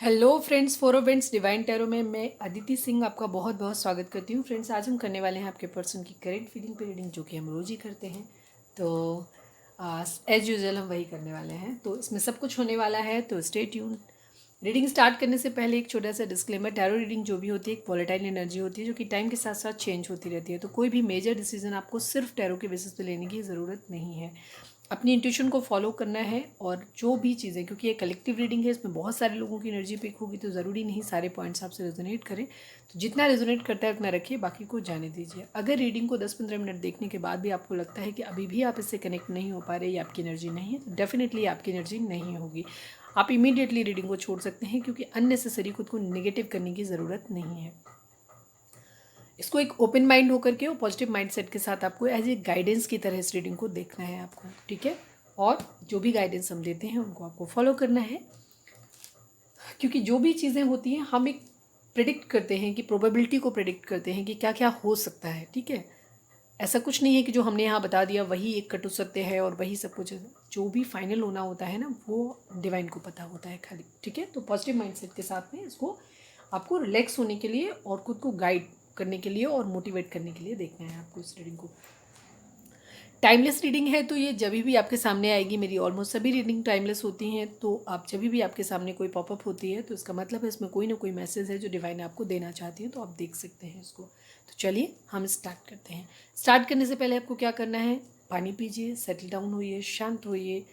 Hello friends, four events divine tarot में मैं अदिति सिंह आपका बहुत बहुत स्वागत करती हूँ। फ्रेंड्स, आज हम करने वाले हैं आपके पर्सन की करेंट फीलिंग पे रीडिंग, जो कि हम रोज़ ही करते हैं। तो एज यूजुअल हम वही करने वाले हैं, तो इसमें सब कुछ होने वाला है, तो स्टे ट्यून। रीडिंग स्टार्ट करने से पहले एक छोटा सा डिस्क्लेमर, टैरो रीडिंग जो भी होती है एक वॉलेटाइल एनर्जी होती है जो कि टाइम के साथ साथ चेंज होती रहती है। तो कोई भी मेजर डिसीजन आपको सिर्फ टैरो के बेसिस पे लेने की ज़रूरत नहीं है। अपनी इंट्यूशन को फॉलो करना है, और जो भी चीज़ें, क्योंकि ये कलेक्टिव रीडिंग है, इसमें बहुत सारे लोगों की एनर्जी पिक होगी, तो ज़रूरी नहीं सारे पॉइंट्स आपसे रेजोनेट करें। तो जितना रेजोनेट करता है उतना रखिए, बाकी को जाने दीजिए। अगर रीडिंग को 10-15 मिनट देखने के बाद भी आपको लगता है कि अभी भी आप इससे कनेक्ट नहीं हो पा रहे या आपकी एनर्जी नहीं है, तो डेफिनेटली आपकी एनर्जी नहीं होगी। आप इमीडिएटली रीडिंग को छोड़ सकते हैं, क्योंकि अननेसेसरी खुद को नेगेटिव करने की ज़रूरत नहीं है। इसको एक ओपन माइंड होकर के और पॉजिटिव माइंडसेट के साथ आपको एज ए गाइडेंस की तरह इस रीडिंग को देखना है आपको, ठीक है। और जो भी गाइडेंस हम देते हैं उनको आपको फॉलो करना है, क्योंकि जो भी चीज़ें होती हैं हम एक प्रिडिक्ट करते हैं, कि प्रोबेबिलिटी को प्रिडिक्ट करते हैं कि क्या क्या हो सकता है, ठीक है। ऐसा कुछ नहीं है कि जो हमने यहाँ बता दिया वही एक कटु सत्य है और वही सब कुछ है। जो भी फाइनल होना होता है ना, वो डिवाइन को पता होता है खाली, ठीक है। तो पॉजिटिव माइंडसेट के साथ में इसको आपको रिलैक्स होने के लिए और खुद को गाइड करने के लिए और मोटिवेट करने के लिए देखना है आपको इस रीडिंग को। टाइमलेस रीडिंग है, तो ये जब भी आपके सामने आएगी, मेरी ऑलमोस्ट सभी रीडिंग टाइमलेस होती हैं। तो आप जब भी आपके सामने कोई पॉपअप होती है, तो इसका मतलब है इसमें कोई ना कोई मैसेज है जो डिवाइन आपको देना चाहती है, तो आप देख सकते हैं इसको। तो चलिए हम स्टार्ट करते हैं। स्टार्ट करने से पहले आपको क्या करना है, पानी पीजिए, सेटल डाउन होइए, शांत होइए,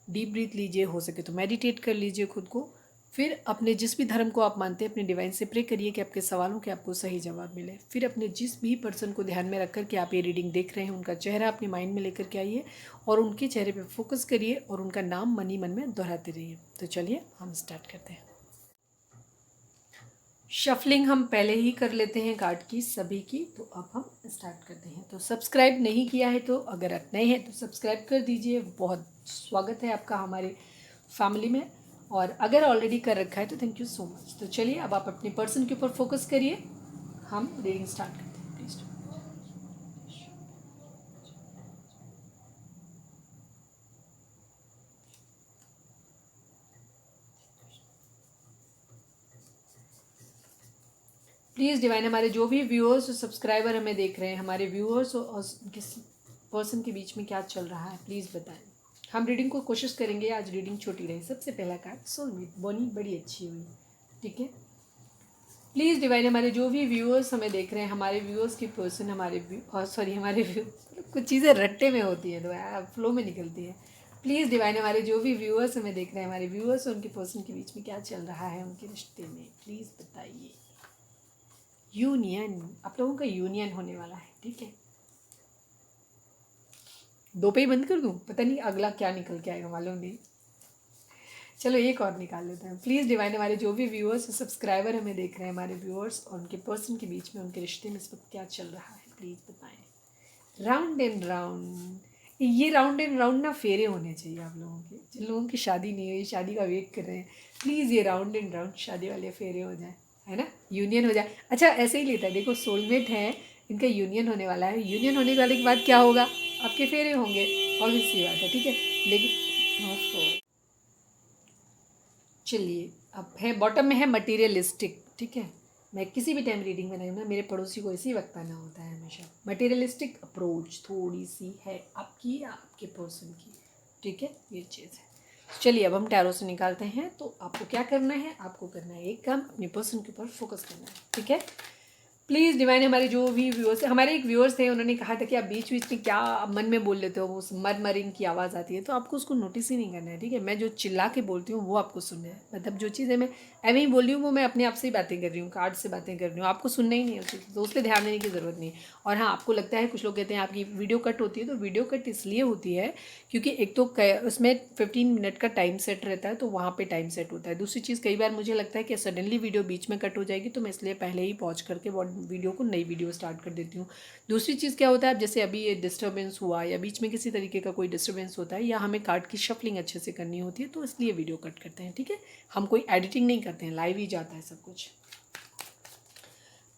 डीप ब्रीथ लीजिए, हो सके तो मेडिटेट कर लीजिए खुद को। फिर अपने जिस भी धर्म को आप मानते हैं, अपने डिवाइन से प्रे करिए कि आपके सवालों के आपको सही जवाब मिले। फिर अपने जिस भी पर्सन को ध्यान में रखकर के आप ये रीडिंग देख रहे हैं, उनका चेहरा अपने माइंड में लेकर के आइए और उनके चेहरे पे फोकस करिए और उनका नाम मन ही मन में दोहराते रहिए। तो चलिए हम स्टार्ट करते हैं। शफलिंग हम पहले ही कर लेते हैं कार्ड की सभी की, तो अब हम स्टार्ट करते हैं। तो सब्सक्राइब नहीं किया है तो अगर आप नए हैं तो सब्सक्राइब कर दीजिए, बहुत स्वागत है आपका हमारे फैमिली में। और अगर ऑलरेडी कर रखा है तो थैंक यू सो मच। तो चलिए अब आप अपने पर्सन के ऊपर फोकस करिए, हम रीडिंग स्टार्ट करते हैं प्लीज़। प्लीज़ डिवाइन, हमारे जो भी व्यूअर्स और सब्सक्राइबर हमें देख रहे हैं, हमारे व्यूअर्स और किस पर्सन के बीच में क्या चल रहा है, प्लीज़ बताएं। हम रीडिंग को कोशिश करेंगे आज रीडिंग छोटी रहे। सबसे पहला कार्ड सोलमेट, बोनी बड़ी अच्छी हुई, ठीक है। प्लीज़ डिवाइन, हमारे जो भी व्यूअर्स हमें देख रहे हैं, हमारे व्यूअर्स की पर्सन, हमारे सॉरी हमारे कुछ चीज़ें रट्टे में होती हैं तो फ्लो में निकलती है। प्लीज़ डिवाइन, हमारे जो भी व्यूअर्स हमें देख रहे हैं, हमारे व्यूअर्स और उनके पर्सन के बीच में क्या चल रहा है उनके रिश्ते में, प्लीज़ बताइए। यूनियन, आप लोगों का यूनियन होने वाला है, ठीक है। दो पे ही बंद कर दूं, पता नहीं अगला क्या निकल के आएगा, मालूम नहीं। चलो एक और निकाल लेते हैं। प्लीज़ डिवाइन, हमारे जो भी व्यूअर्स और सब्सक्राइबर हमें देख रहे हैं, हमारे व्यूअर्स और उनके पर्सन के बीच में उनके रिश्ते में इस वक्त क्या चल रहा है, प्लीज़ बताएं। राउंड एंड राउंड, ये राउंड एंड राउंड ना फेरे होने चाहिए आप लोगों के, जिन लोगों की शादी नहीं हुई, शादी का वेट कर रहे हैं, प्लीज़ ये राउंड एंड राउंड शादी वाले फेरे हो जाए, है ना, यूनियन हो जाए। अच्छा ऐसे ही लेता है, देखो सोलमेट है, इनका यूनियन होने वाला है। यूनियन होने वाले के बाद क्या होगा, आपके फेरे होंगे, और सी बात है, ठीक है। लेकिन चलिए अब है बॉटम में है मटीरियलिस्टिक, ठीक है। मैं किसी भी टाइम रीडिंग में नहीं ना, मेरे पड़ोसी को इसी वक्त आना होता है हमेशा। मटीरियलिस्टिक अप्रोच थोड़ी सी है आपकी या आपके पर्सन की, ठीक है, ये चीज़ है। चलिए अब हम टैरो से निकालते हैं। तो आपको क्या करना है, आपको करना है एक काम, अपने पर्सन के ऊपर फोकस करना है, ठीक है। प्लीज़ डिवाइन, हमारे जो भी व्यूअर्स, हमारे एक व्यूअर्स थे, उन्होंने कहा था कि आप बीच बीच में क्या मन में बोल लेते हो, वो मरमरिंग की आवाज़ आती है, तो आपको उसको नोटिस ही नहीं करना है, ठीक है। मैं जो चिल्ला के बोलती हूँ वो आपको सुनना है, मतलब जो चीज़ें मैं एवं ही बोल रही हूँ वो मैं अपने आप से ही बातें कर रही हूँ, कार्ड से बातें कर रही हूँ, आपको सुनना ही नहीं है, तो उस पर ध्यान देने की ज़रूरत नहीं है। और हाँ, आपको लगता है, कुछ लोग कहते हैं आपकी वीडियो कट होती है, तो वीडियो कट इसलिए होती है क्योंकि एक तो उसमें 15 मिनट का टाइम सेट रहता है, तो वहाँ पे टाइम सेट होता है। दूसरी चीज़, कई बार मुझे लगता है कि सडनली वीडियो बीच में कट हो जाएगी, तो मैं इसलिए पहले ही पॉज करके वीडियो को नई वीडियो स्टार्ट कर देती हूँ। दूसरी चीज़ क्या होता है, अब जैसे अभी ये डिस्टर्बेंस हुआ या बीच में किसी तरीके का कोई डिस्टर्बेंस होता है या हमें कार्ड की शफलिंग अच्छे से करनी होती है, तो इसलिए वीडियो कट करते हैं, ठीक है। हम कोई एडिटिंग नहीं करते हैं, लाइव ही जाता है सब कुछ।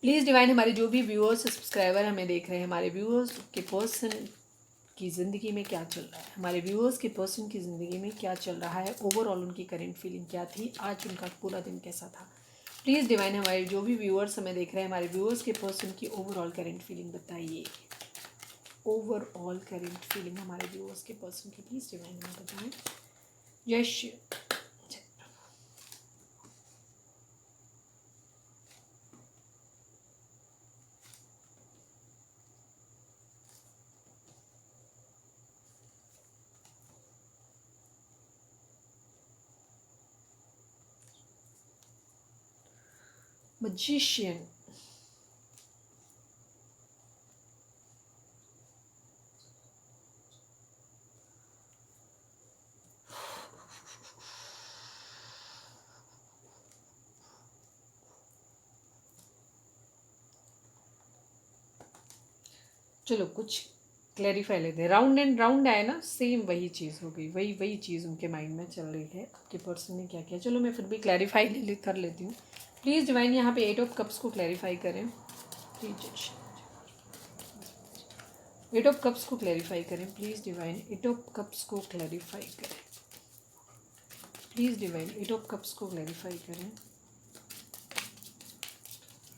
प्लीज़ डिवाइन, हमारे जो भी व्यूअर्स सब्सक्राइबर हमें देख रहे हैं, हमारे व्यूअर्स के पर्सन की ज़िंदगी में क्या चल रहा है, हमारे व्यूअर्स के पर्सन की ज़िंदगी में क्या चल रहा है, ओवरऑल उनकी करंट फीलिंग क्या थी, आज उनका पूरा दिन कैसा था। प्लीज़ डिवाइन हमारे जो भी व्यूअर्स हमें देख रहे हैं, हमारे व्यूअर्स के पर्सन की ओवरऑल करंट फीलिंग बताइए। ओवरऑल करंट फीलिंग हमारे व्यूअर्स के पर्सन की प्लीज़ डिवाइन हमें बताएं। जय श्री magician। चलो कुछ क्लैरिफाई लेते हैं। राउंड एंड राउंड आया ना, सेम वही चीज़ हो गई, वही चीज़ उनके माइंड में चल रही है। आपके पर्सन ने क्या किया, चलो मैं फिर भी क्लैरिफाई कर लेती हूँ। प्लीज़ डिवाइन यहाँ पे 8 ऑफ कप्स को क्लैरिफाई करें। प्लीज 8 ऑफ कप्स को क्लैरिफाई करें प्लीज़ डिवाइन। 8 ऑफ कप्स को क्लैरिफाई करें प्लीज़ डिवाइन। 8 ऑफ कप्स को क्लैरिफाई करें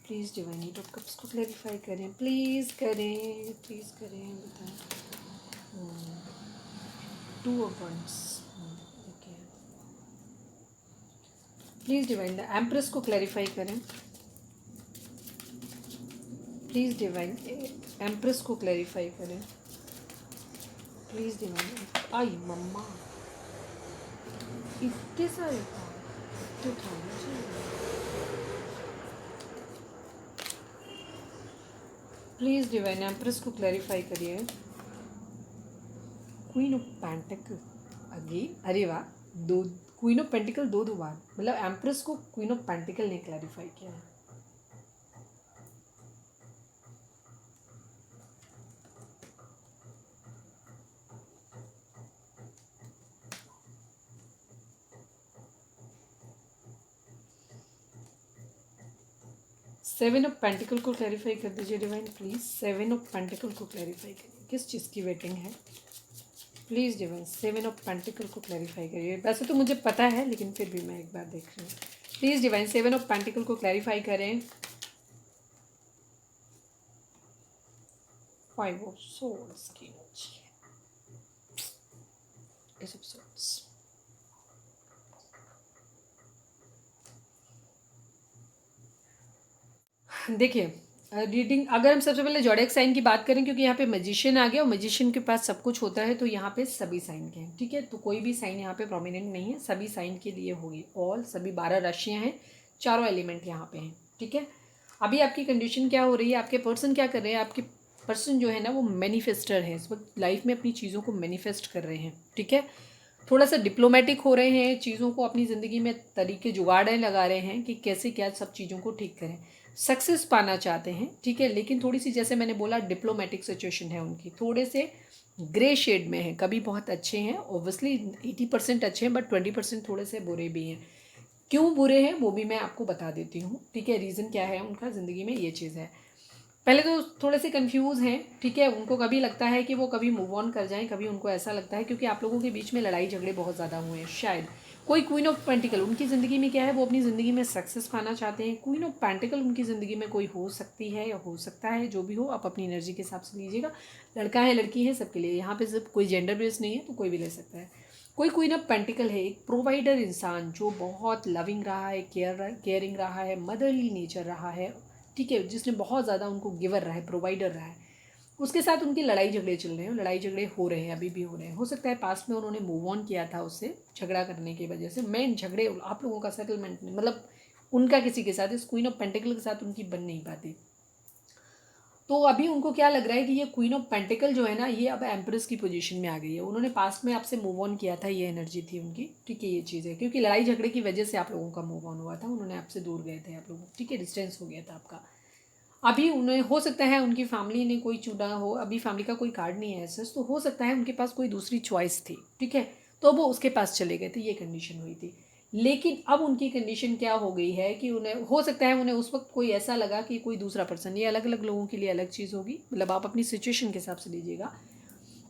प्लीज़ डिवाइन। 8 ऑफ कप्स को क्लैरिफाई करें, प्लीज़ करें, प्लीज़ करें, बताएं। 2 of wands, okay. Please divine the empress को क्लैरिफाई करें प्लीज़ डिवाइन। एम्प्रेस को क्लैरिफाई करें प्लीज़ डिवाइन। आई मम्मा इतने सारे तो था प्लीज़ डिवाइन। एम्प्रेस को क्लैरिफाई करिए। क्वीन ऑफ पेंटिकल अगेन, अरे वाह, दो क्वीन ऑफ पेंटिकल दो बार, मतलब एम्प्रेस को क्वीन ऑफ पेंटिकल ने क्लैरिफाई किया है। सेवन ऑफ पेंटिकल को क्लैरिफाई कर दीजिए डिवाइन प्लीज़। 7 ऑफ पेंटिकल को क्लैरिफाई करिए, किस चीज़ की वेटिंग है प्लीज़ डिवाइन। 7 ऑफ पेंटिकल को क्लैरिफाई करिए। वैसे तो मुझे पता है लेकिन फिर भी मैं एक बार देख रही हूँ। प्लीज़ डिवाइन 7 ऑफ पेंटिकल को क्लैरिफाई करें। 5 ऑफ सोर्ड्स की एस ऑफ सोर्ड्स। देखिए रीडिंग, अगर हम सबसे पहले जोडिएक साइन की बात करें, क्योंकि यहाँ पे मैजिशियन आ गया और मैजिशियन के पास सब कुछ होता है, तो यहाँ पे सभी साइन के हैं, ठीक है। तो कोई भी साइन यहाँ पे प्रोमिनेंट नहीं है, सभी साइन के लिए होगी। ऑल सभी 12 राशियाँ हैं, चारों एलिमेंट यहाँ पे हैं, ठीक है। अभी आपकी कंडीशन क्या हो रही है, आपके पर्सन क्या कर रहे हैं, आपके पर्सन जो है ना वो मैनिफेस्टर है, इस वक्त लाइफ में अपनी चीज़ों को मैनिफेस्ट कर रहे हैं, ठीक है। थोड़ा सा डिप्लोमेटिक हो रहे हैं, चीज़ों को अपनी ज़िंदगी में तरीके जुगाड़े लगा रहे हैं कि कैसे क्या सब चीज़ों को ठीक करें। सक्सेस पाना चाहते हैं, ठीक है, लेकिन थोड़ी सी जैसे मैंने बोला डिप्लोमेटिक सिचुएशन है उनकी, थोड़े से ग्रे शेड में है। कभी बहुत अच्छे हैं, ऑब्वियसली 80% अच्छे हैं, बट 20% थोड़े से बुरे भी हैं। क्यों बुरे हैं वो भी मैं आपको बता देती हूँ, ठीक है। रीज़न क्या है उनका ज़िंदगी में, ये चीज़ है। पहले तो थोड़े से कंफ्यूज हैं, ठीक है। उनको कभी लगता है कि वो कभी मूव ऑन कर जाएं, कभी उनको ऐसा लगता है क्योंकि आप लोगों के बीच में लड़ाई झगड़े बहुत ज़्यादा हुए हैं शायद। कोई क्वीन ऑफ पेंटिकल उनकी ज़िंदगी में क्या है, वो अपनी ज़िंदगी में सक्सेस पाना चाहते हैं। क्वीन ऑफ पेंटिकल उनकी ज़िंदगी में कोई हो सकती है या हो सकता है, जो भी हो आप अपनी एनर्जी के हिसाब से लीजिएगा। लड़का है लड़की है सबके लिए, यहाँ पे सिर्फ कोई जेंडर बेस नहीं है, तो कोई भी ले सकता है। कोई क्वीन ऑफ पेंटिकल है, एक प्रोवाइडर इंसान जो बहुत लविंग रहा है, केयरिंग रहा है, मदरली नेचर रहा है, ठीक है, जिसने बहुत ज़्यादा उनको गिवर रहा है, प्रोवाइडर रहा है। उसके साथ उनकी लड़ाई झगड़े चल रहे हैं, लड़ाई झगड़े हो रहे हैं, अभी भी हो रहे हैं। हो सकता है पास्ट में उन्होंने मूव ऑन किया था उससे झगड़ा करने की वजह से। मेन झगड़े आप लोगों का सेटलमेंट नहीं, मतलब उनका किसी के साथ, इस क्वीन ऑफ पेंटिकल के साथ उनकी बन नहीं पाती। तो अभी उनको क्या लग रहा है कि ये क्वीन ऑफ पेंटिकल जो है ना, ये अब एम्प्रेस की पोजीशन में आ गई है। उन्होंने पास्ट में आपसे मूव ऑन किया था, ये एनर्जी थी उनकी, ठीक है। ये चीज़ है क्योंकि लड़ाई झगड़े की वजह से आप लोगों का मूव ऑन हुआ था, उन्होंने आपसे दूर गए थे आप लोग, ठीक है, डिस्टेंस हो गया था आपका। अभी उन्हें हो सकता है उनकी फैमिली ने कोई चुना हो, अभी फैमिली का कोई कार्ड नहीं है ऐसा, तो हो सकता है उनके पास कोई दूसरी चॉइस थी, ठीक है, तो वो उसके पास चले गए थे, ये कंडीशन हुई थी। लेकिन अब उनकी कंडीशन क्या हो गई है कि उन्हें हो सकता है उन्हें उस वक्त कोई ऐसा लगा कि कोई दूसरा पर्सन, ये अलग अलग लोगों के लिए अलग चीज़ होगी, मतलब आप अपनी सिचुएशन के हिसाब से लीजिएगा।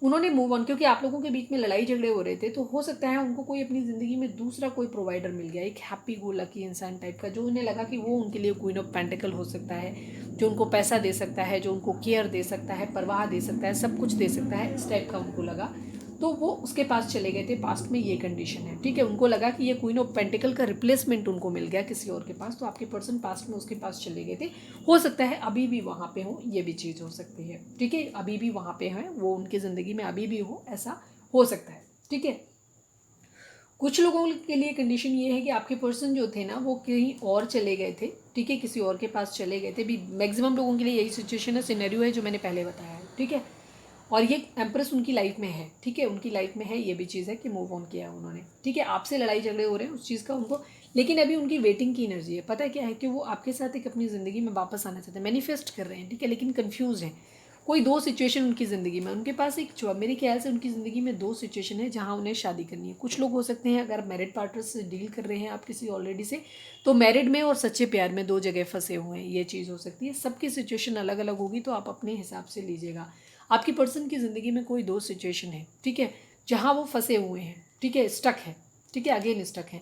उन्होंने मूव ऑन, क्योंकि आप लोगों के बीच में लड़ाई झगड़े हो रहे थे, तो हो सकता है उनको कोई अपनी ज़िंदगी में दूसरा कोई प्रोवाइडर मिल गया, एक हैप्पी गो लकी इंसान टाइप का, जो उन्हें लगा कि वो उनके लिए क्वीन ऑफ पेंटिकल हो सकता है, जो उनको पैसा दे सकता है, जो उनको केयर दे सकता है, परवाह दे सकता है, सब कुछ दे सकता है, इस टाइप का उनको लगा। तो वो उसके पास चले गए थे। पास्ट में ये कंडीशन है, ठीक है। उनको लगा कि ये क्वीन ऑफ पेंटिकल का रिप्लेसमेंट उनको मिल गया किसी और के पास, तो आपके पर्सन पास्ट में उसके पास चले गए थे। हो सकता है अभी भी वहाँ पे हो, ये भी चीज़ हो सकती है, ठीक है। अभी भी वहाँ पे हैं वो, उनकी ज़िंदगी में अभी भी हो, ऐसा हो सकता है, ठीक है। कुछ लोगों के लिए कंडीशन ये है कि आपके पर्सन जो थे ना वो कहीं और चले गए थे, ठीक है, किसी और के पास चले गए थे। भी मैक्सिमम लोगों के लिए यही सिचुएशन है, सिनेरियो है जो मैंने पहले बताया है, ठीक है। और ये एम्प्रेस उनकी लाइफ में है, ठीक है, उनकी लाइफ में है, ये भी चीज़ है कि मूव ऑन किया है उन्होंने, ठीक है। आपसे लड़ाई झगड़े हो रहे हैं उस चीज़ का उनको, लेकिन अभी उनकी वेटिंग की एनर्जी है। पता है क्या है कि वो आपके साथ एक अपनी ज़िंदगी में वापस आना चाहते हैं, मैनिफेस्ट कर रहे हैं, ठीक है, लेकिन कन्फ्यूज़ हैं। कोई दो सिचुएशन उनकी ज़िंदगी में, उनके पास एक मेरे ख्याल से उनकी ज़िंदगी में दो सिचुएशन है जहाँ उन्हें शादी करनी है। कुछ लोग हो सकते हैं अगर मैरिड पार्टनर से डील कर रहे हैं आप किसी ऑलरेडी से, तो मैरिड में और सच्चे प्यार में दो जगह फंसे हुए हैं, ये चीज़ हो सकती है। सबकी सिचुएशन अलग अलग होगी, तो आप अपने हिसाब से लीजिएगा। आपकी पर्सन की ज़िंदगी में कोई दो सिचुएशन है, ठीक है, जहाँ वो फंसे हुए हैं, ठीक है, स्टक है, ठीक है, अगेन स्टक है।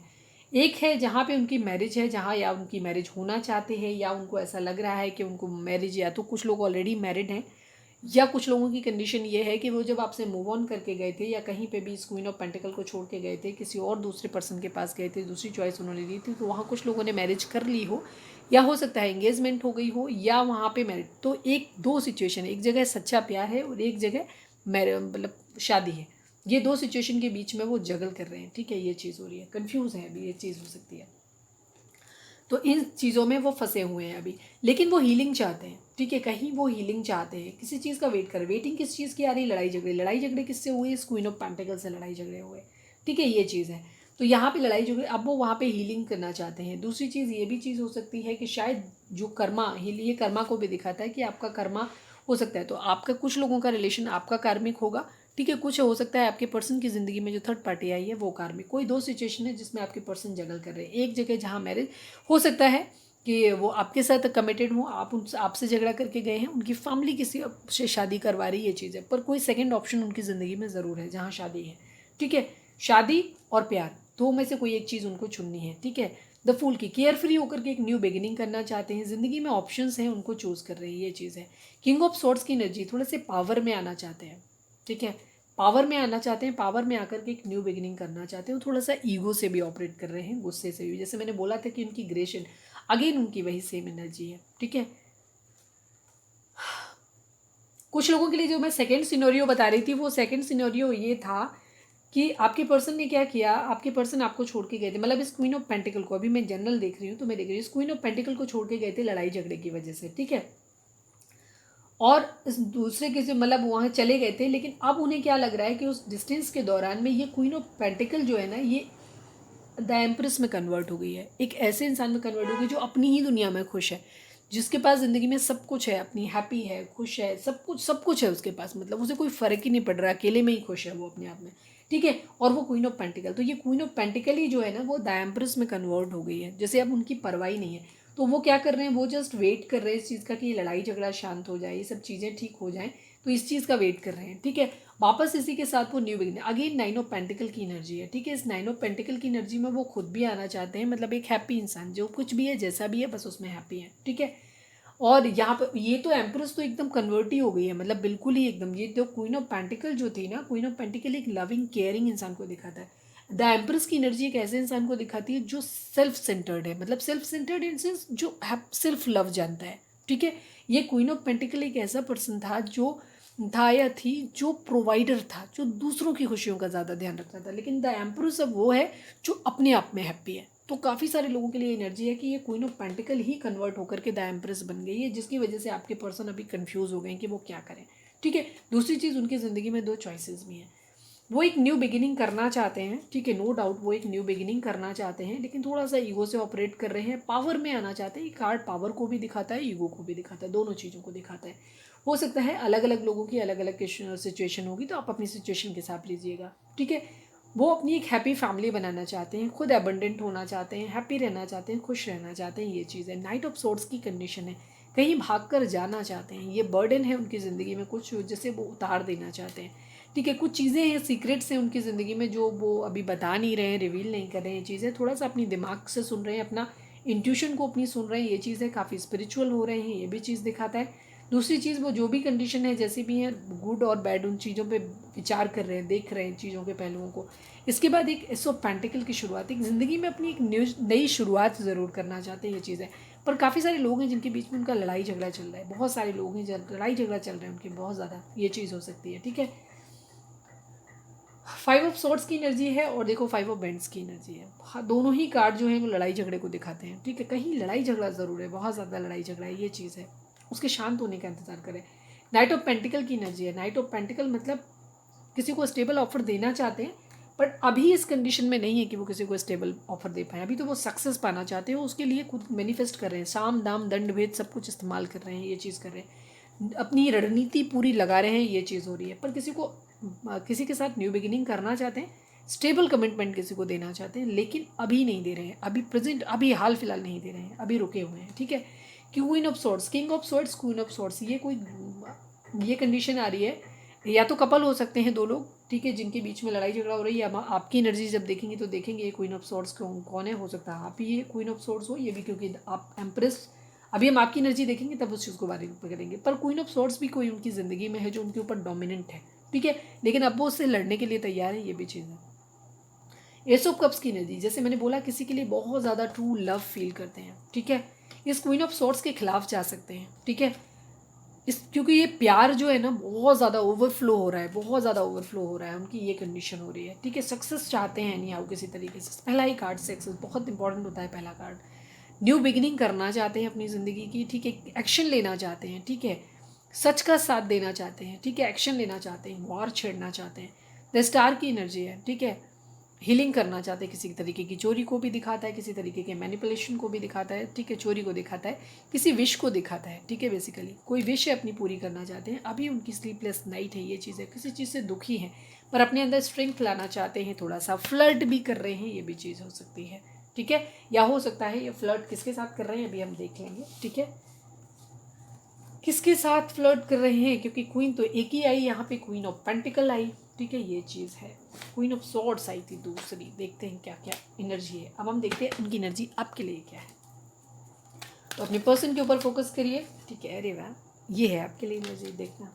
एक है जहाँ पे उनकी मैरिज है, जहाँ या उनकी मैरिज होना चाहते हैं, या उनको ऐसा लग रहा है कि उनको मैरिज, या तो कुछ लोग ऑलरेडी मैरिड हैं, या कुछ लोगों की कंडीशन ये है कि वो जब आपसे मूव ऑन करके गए थे, या कहीं पे भी इस क्वीन ऑफ पेंटिकल को छोड़ के गए थे, किसी और दूसरे पर्सन के पास गए थे, दूसरी चॉइस उन्होंने ली थी, तो वहाँ कुछ लोगों ने मैरिज कर ली हो, या हो सकता है एंगेजमेंट हो गई हो, या वहाँ पे मैरिज। तो एक दो सिचुएशन है, एक जगह सच्चा प्यार है और एक जगह मतलब शादी है। ये दो सिचुएशन के बीच में वो जगल कर रहे हैं, ठीक है, ये चीज़ हो रही है, कन्फ्यूज़ है अभी, ये चीज़ हो सकती है। तो इन चीज़ों में वो फंसे हुए हैं अभी, लेकिन वो हीलिंग चाहते हैं, ठीक है, कहीं वो हीलिंग चाहते हैं, किसी चीज़ का वेट कर, वेटिंग किस चीज़ की आ रही, लड़ाई झगड़े किससे हुए, इस क्वीन ऑफ पेंटिकल से लड़ाई झगड़े हुए, ठीक है, ये चीज़ है। तो यहाँ पे लड़ाई झगड़े, अब वो वहाँ पे हीलिंग करना चाहते हैं। दूसरी चीज़ ये भी चीज़ हो सकती है कि शायद जो कर्मा, ये कर्मा को भी दिखाता है कि आपका कर्मा हो सकता है, तो आपका कुछ लोगों का रिलेशन आपका कार्मिक होगा, ठीक है। कुछ हो सकता है आपके पर्सन की ज़िंदगी में जो थर्ड पार्टी आई है वो कार्मिक। कोई दो सिचुएशन है जिसमें आपके पर्सन जगल कर रहे हैं। एक जगह जहाँ मैरिज हो सकता है कि वो आपके साथ कमिटेड हो, आप उनसे आपसे झगड़ा करके गए हैं, उनकी फैमिली किसी से शादी करवा रही है, ये चीज़ है, पर कोई सेकंड ऑप्शन उनकी ज़िंदगी में ज़रूर है जहाँ शादी है, ठीक है। शादी और प्यार, दो में से कोई एक चीज़ उनको चुननी है, ठीक है। द फूल की केयर फ्री होकर के एक न्यू बिगिनिंग करना चाहते हैं, ज़िंदगी में ऑप्शंस हैं, उनको चूज़ कर रहे हैं, ये चीज़ है। किंग ऑफ सोर्ड्स की एनर्जी, थोड़े से पावर में आना चाहते हैं, ठीक है, पावर में आना चाहते हैं, पावर में आकर के एक न्यू बिगिनिंग करना चाहते हैं। थोड़ा सा ईगो से भी ऑपरेट कर रहे हैं, गुस्से से भी, जैसे मैंने बोला था कि उनकी ग्रेशन, अगेन उनकी वही सेम एनर्जी है, ठीक है। कुछ लोगों के लिए जो मैं सेकंड सिनेरियो बता रही थी, वो सेकंड सिनेरियो ये था कि आपके पर्सन ने क्या किया, आपके पर्सन आपको छोड़ के गए थे, मतलब इस क्वीन ऑफ पेंटिकल को, अभी मैं जनरल देख रही हूँ तो मैं देख रही हूँ, इस क्वीन ऑफ पेंटिकल को छोड़ के गए थे लड़ाई झगड़े की वजह से, ठीक है। और इस दूसरे के से मतलब वहाँ चले गए थे, लेकिन अब उन्हें क्या लग रहा है कि उस डिस्टेंस के दौरान में ये क्वीन ऑफ पेंटिकल जो है ना, ये द एम्प्रेस में कन्वर्ट हो गई है, एक ऐसे इंसान में कन्वर्ट हो गई जो अपनी ही दुनिया में खुश है, जिसके पास ज़िंदगी में सब कुछ है, अपनी हैप्पी है, खुश है, सब कुछ है उसके पास, मतलब उसे कोई फ़र्क ही नहीं पड़ रहा, अकेले में ही खुश है वो अपने आप में, ठीक है। और वो क्वीन ऑफ पेंटिकल, तो ये क्वीन ऑफ पेंटिकल ही जो है ना वो द एम्प्रेस में कन्वर्ट हो गई है, जैसे अब उनकी परवाही नहीं है। तो वो क्या कर रहे हैं, वो जस्ट वेट कर रहे हैं इस चीज़ का कि ये लड़ाई झगड़ा शांत हो जाए, ये सब चीज़ें ठीक हो जाएँ, तो इस चीज़ का वेट कर रहे हैं, ठीक है। वापस इसी के साथ वो new beginning, again nine of pentacle की एनर्जी है, ठीक है। इस नाइन ऑफ पेंटिकल की एनर्जी में वो खुद भी आना चाहते हैं, मतलब एक हैप्पी इंसान, जो कुछ भी है जैसा भी है बस उसमें हैप्पी है, ठीक है। और यहाँ पे ये तो एम्प्रेस तो एकदम कन्वर्ट ही हो गई है, मतलब बिल्कुल ही एकदम, ये तो क्वीन ऑफ पेंटिकल जो थी ना, क्वीन ऑफ पेंटिकल एक लविंग केयरिंग इंसान को दिखाता है। द एम्प्रेस की एनर्जी एक ऐसे इंसान को दिखाती है जो सेल्फ सेंटर्ड है, मतलब सेल्फ सेंटर्ड इन सेंस जो सेल्फ लव जानता है, ठीक है। ये क्वीन ऑफ पेंटिकल एक ऐसा पर्सन था जो था या थी जो प्रोवाइडर था, जो दूसरों की खुशियों का ज़्यादा ध्यान रखता था, लेकिन द एम्प्रेस अब वो है जो अपने आप में हैप्पी है। तो काफ़ी सारे लोगों के लिए एनर्जी है कि ये queen of pentacle he convert होकर के द एम्प्रेस बन गई है, जिसकी वजह से आपके पर्सन अभी कंफ्यूज हो गए कि वो क्या करें, ठीक है। दूसरी चीज़, उनकी ज़िंदगी में दो चॉइसेस भी हैं, वो एक न्यू बिगिनिंग करना चाहते हैं, ठीक है, नो डाउट वो एक न्यू बिगिनिंग करना चाहते हैं, लेकिन थोड़ा सा ईगो से ऑपरेट कर रहे हैं, पावर में आना चाहते हैं। ये कार्ड पावर को भी दिखाता है, ईगो को भी दिखाता है, दोनों चीज़ों को दिखाता है। हो सकता है अलग अलग लोगों की अलग अलग सिचुएशन होगी, तो आप अपनी सिचुएशन के हिसाब लीजिएगा, ठीक है। वो अपनी एक हैप्पी फैमिली बनाना चाहते हैं, खुद एबंडेंट होना चाहते हैं, हैप्पी रहना चाहते हैं, खुश रहना चाहते हैं, ये चीज़ है। नाइट ऑफ सोर्ड्स की कंडीशन है, कहीं भाग कर जाना चाहते हैं, ये बर्डन है उनकी ज़िंदगी में कुछ, जैसे वो उतार देना चाहते हैं, ठीक है। कुछ चीज़ें हैं, सीक्रेट्स हैं उनकी ज़िंदगी में जो वो अभी बता नहीं रहे हैं, रिवील नहीं कर रहे हैं चीज़ें, थोड़ा सा अपनी दिमाग से सुन रहे हैं, अपना इंट्यूशन को अपनी सुन रहे हैं, ये चीज़ है। काफ़ी स्पिरिचुअल हो रहे हैं, ये भी चीज़ दिखाता है। दूसरी चीज़, वो जो भी कंडीशन है जैसी भी है, गुड और बैड, उन चीज़ों पे विचार कर रहे हैं, देख रहे हैं चीज़ों के पहलुओं को। इसके बाद एक एस ऑफ पेंटिकल की शुरुआत, एक ज़िंदगी में अपनी एक नई शुरुआत ज़रूर करना चाहते हैं, ये चीज़ है। पर काफ़ी सारे लोग हैं जिनके बीच में उनका लड़ाई झगड़ा चल रहा है, बहुत सारे लोग हैं जब लड़ाई झगड़ा चल रहे हैं उनकी बहुत ज़्यादा, ये चीज़ हो सकती है। ठीक है। 5 ऑफ सॉर्ड्स की एनर्जी है और देखो 5 ऑफ बेंड्स की एनर्जी है। हाँ, दोनों ही कार्ड जो है वो लड़ाई झगड़े को दिखाते हैं। ठीक है, कहीं लड़ाई झगड़ा ज़रूर है, बहुत ज़्यादा लड़ाई झगड़ा है, ये चीज़ है। उसके शांत होने का इंतजार करें। नाइट ऑफ पेंटिकल की एनर्जी है। नाइट ऑफ पेंटिकल मतलब किसी को स्टेबल ऑफर देना चाहते हैं, बट अभी इस कंडीशन में नहीं है कि वो किसी को स्टेबल ऑफर दे पाए। अभी तो वो सक्सेस पाना चाहते हैं, उसके लिए खुद मैनिफेस्ट कर रहे हैं, साम दाम दंड भेद सब कुछ इस्तेमाल कर रहे हैं, ये चीज़ कर रहे हैं, अपनी रणनीति पूरी लगा रहे हैं, ये चीज़ हो रही है। पर किसी के साथ न्यू बिगिनिंग करना चाहते हैं, स्टेबल कमिटमेंट किसी को देना चाहते हैं, लेकिन अभी नहीं दे रहे हैं, अभी प्रेजेंट, अभी हाल फिलहाल नहीं दे रहे हैं, अभी रुके हुए हैं। ठीक है। Queen of swords, king of swords, queen of swords, ये कंडीशन आ रही है। या तो कपल हो सकते हैं दो लोग, ठीक है, जिनके बीच में लड़ाई झगड़ा हो रही है। आपकी एनर्जी जब देखेंगे तो देखेंगे ये क्वीन ऑफ सॉर्ड्स कौन है, हो सकता है आप ही ये क्वीन ऑफ सॉर्ड्स हो, ये भी, क्योंकि आप एम्प्रेस, अभी हम आपकी एनर्जी देखेंगे तब उस चीज़ को बारे में करेंगे। पर क्वीन ऑफ सॉर्ड्स भी कोई उनकी ज़िंदगी में है जो उनके ऊपर डोमिनेंट है। ठीक है, लेकिन अब वो उससे लड़ने के लिए तैयार है, ये भी चीज़ है। एस ऑफ कप्स की एनर्जी, जैसे मैंने बोला, किसी के लिए बहुत ज़्यादा ट्रू लव फील करते हैं। ठीक है, इस क्वीन ऑफ सॉर्ड्स के खिलाफ जा सकते हैं। ठीक है, क्योंकि ये प्यार जो है ना बहुत ज़्यादा ओवरफ्लो हो रहा है, बहुत ज़्यादा ओवरफ्लो हो रहा है, उनकी ये कंडीशन हो रही है। ठीक है, सक्सेस चाहते हैं नहीं आओ किसी तरीके से। पहला ही कार्ड सक्सेस बहुत इंपॉर्टेंट होता है, पहला कार्ड। न्यू बिगिनिंग करना चाहते हैं अपनी ज़िंदगी की। ठीक है, एक्शन लेना चाहते हैं। ठीक है, सच का साथ देना चाहते हैं। ठीक है, एक्शन लेना चाहते हैं, वॉर छेड़ना चाहते हैं। द स्टार की एनर्जी है। ठीक है, हीलिंग करना चाहते हैं, किसी तरीके की चोरी को भी दिखाता है, किसी तरीके के मैनिपुलेशन को भी दिखाता है। ठीक है, चोरी को दिखाता है, किसी विश को दिखाता है। ठीक है, बेसिकली कोई विश है अपनी पूरी करना चाहते हैं। अभी उनकी स्लीपलेस नाइट है, ये चीज़ है, किसी चीज़ से दुखी हैं पर अपने अंदर स्ट्रेंथ लाना चाहते हैं, थोड़ा सा फ्लर्ट भी कर रहे हैं, ये भी चीज़ हो सकती है। ठीक है, या हो सकता है ये फ्लर्ट किसके साथ कर रहे हैं अभी हम देख लेंगे। ठीक है, किसके साथ फ्लर्ट कर रहे हैं, क्योंकि क्वीन तो एक ही आई यहाँ पे, क्वीन ऑफ पेंटिकल आई। ठीक है, ये चीज़ है। क्वीन ऑफ सॉर्ड्स आई थी दूसरी। देखते हैं क्या क्या एनर्जी है। अब हम देखते हैं उनकी एनर्जी आपके लिए क्या है। तो अपने पर्सन के ऊपर फोकस करिए। ठीक है, अरे वाह, ये है आपके लिए एनर्जी, देखना।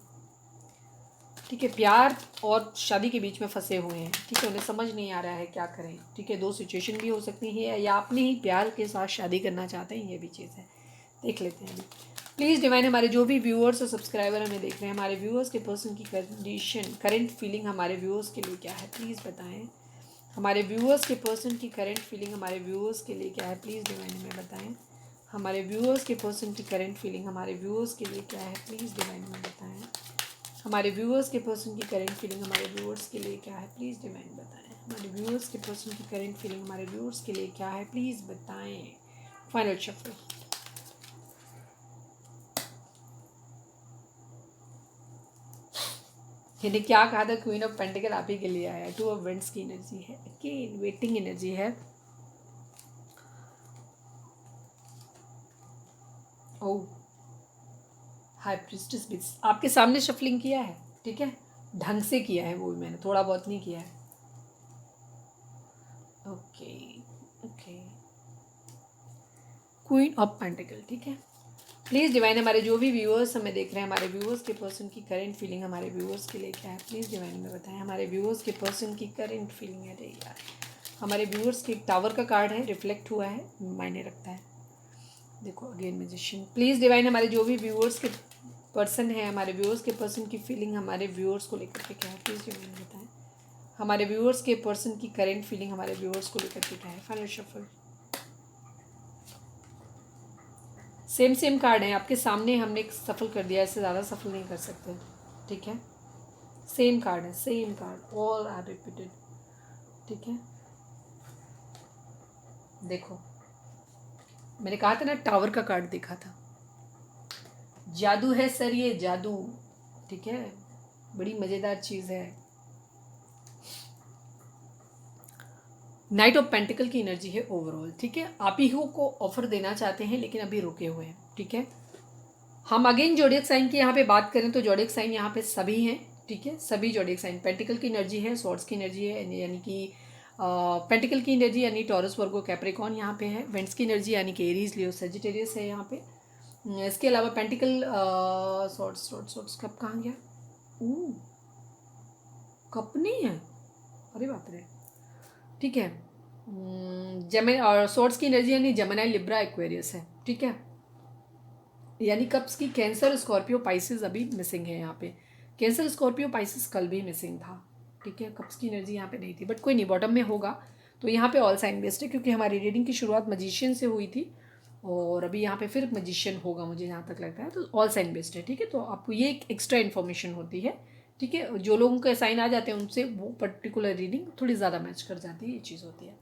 ठीक है, प्यार और शादी के बीच में फंसे हुए हैं। ठीक है, उन्हें समझ नहीं आ रहा है क्या करें। ठीक है, दो सिचुएशन भी हो सकती है, या अपने ही प्यार के साथ शादी करना चाहते हैं, ये भी चीज़ है। देख लेते हैं अभी। प्लीज़ डिवाइन, हमारे जो भी व्यूअर्स और सब्सक्राइबर हमें देख रहे हैं, हमारे व्यूअर्स के पर्सन की कंडीशन, करंट फीलिंग हमारे व्यूअर्स के लिए क्या है, प्लीज़ बताएं। हमारे व्यूअर्स के पर्सन की करंट फीलिंग हमारे व्यूअर्स के लिए क्या है, प्लीज़ डिवाइन हमें बताएं। हमारे व्यूअर्स के पर्सन की करंट फीलिंग हमारे व्यूअर्स के लिए क्या है, प्लीज़ डिवाइन हमें बताएं। हमारे व्यूअर्स के पर्सन की करंट फीलिंग हमारे व्यूअर्स के लिए क्या है, प्लीज़ डिवाइन बताएं। हमारे व्यूअर्स के पर्सन की करंट फीलिंग हमारे व्यूअर्स के लिए क्या है, प्लीज़ बताएं। Final shuffle. मैंने क्या कहा था, क्वीन ऑफ पेंटिकल आप ही के लिए आया है। 2 ऑफ वेंट्स की एनर्जी है, अगेन वेटिंग एनर्जी है। ओह, हाई प्रिस्टेस भी आपके सामने शफलिंग किया है। ठीक है, ढंग से किया है वो भी, मैंने थोड़ा बहुत नहीं किया है। Okay okay, queen of pentacle. ठीक है, प्लीज़ डिवाइन, हमारे जो भी व्यूअर्स हमें देख रहे हैं, हमारे व्यूअर्स के पर्सन की करंट फीलिंग हमारे व्यूअर्स के लिए क्या है, प्लीज़ डिवाइन में बताएं। हमारे व्यूअर्स के पर्सन की करंट फीलिंग है यार। हमारे व्यूअर्स के टावर का कार्ड है, रिफ्लेक्ट हुआ है, मायने रखता है। देखो अगेन मैजिशियन। प्लीज़ डिवाइन, हमारे जो भी व्यूअर्स के पर्सन है, हमारे व्यूअर्स के पर्सन की फीलिंग हमारे व्यूअर्स को लेकर के क्या है, प्लीज़ डिवाइन बताएं। हमारे व्यूअर्स के पर्सन की करंट फीलिंग हमारे व्यूअर्स को लेकर के क्या है। Final shuffle. सेम कार्ड है आपके सामने, हमने सफल कर दिया, इससे ज़्यादा सफल नहीं कर सकते। ठीक है, सेम कार्ड है, same card, all are repeated. ठीक है, देखो मैंने कहा था ना, टावर का कार्ड देखा था। जादू है सर, ये जादू। ठीक है, बड़ी मज़ेदार चीज़ है। नाइट ऑफ पेंटिकल की एनर्जी है ओवरऑल। ठीक है, आप ही को ऑफर देना चाहते हैं लेकिन अभी रुके हुए हैं। ठीक है, हम अगेन जोडियक साइन की यहाँ पे बात करें तो जोडियक साइन यहाँ पे सभी हैं। ठीक है, सभी जॉडियक साइन। पेंटिकल की एनर्जी है, स्वॉर्ड्स की एनर्जी है, यानी कि पेंटिकल की एनर्जी यानी टॉरस, वर्गो, कैप्रिकॉन यहाँ पे है। वेंट्स की एनर्जी यानी कि एरीज, लियो, सेजिटेरियस है यहाँ पे। इसके अलावा pentacle swords swords swords cup कहाँ गया? कप नहीं है, अरे बाप रे। ठीक है, जेमिनी और स्वॉर्ड्स की एनर्जी यानी जेमिनी, लिब्रा, एक्वेरियस है। ठीक है, यानी कप्स की कैंसर, स्कॉर्पियो, पाइसिस अभी मिसिंग है यहाँ पे। कैंसर, स्कॉर्पियो, पाइसिस कल भी मिसिंग था। ठीक है, कप्स की एनर्जी यहाँ पे नहीं थी, बट कोई नहीं, बॉटम में होगा। तो यहाँ पे ऑल साइन बेस्ड है, क्योंकि हमारी रीडिंग की शुरुआत मजिशियन से हुई थी और अभी यहाँ पे फिर मजिशियन होगा, मुझे जहाँ तक लगता है। तो ऑल साइन बेस्ड है। ठीक है, तो आपको ये एक एक्स्ट्रा इन्फॉर्मेशन होती है। ठीक है, जो लोगों के साइन आ जाते हैं उनसे वो पर्टिकुलर रीडिंग थोड़ी ज़्यादा मैच कर जाती है, ये चीज़ होती है।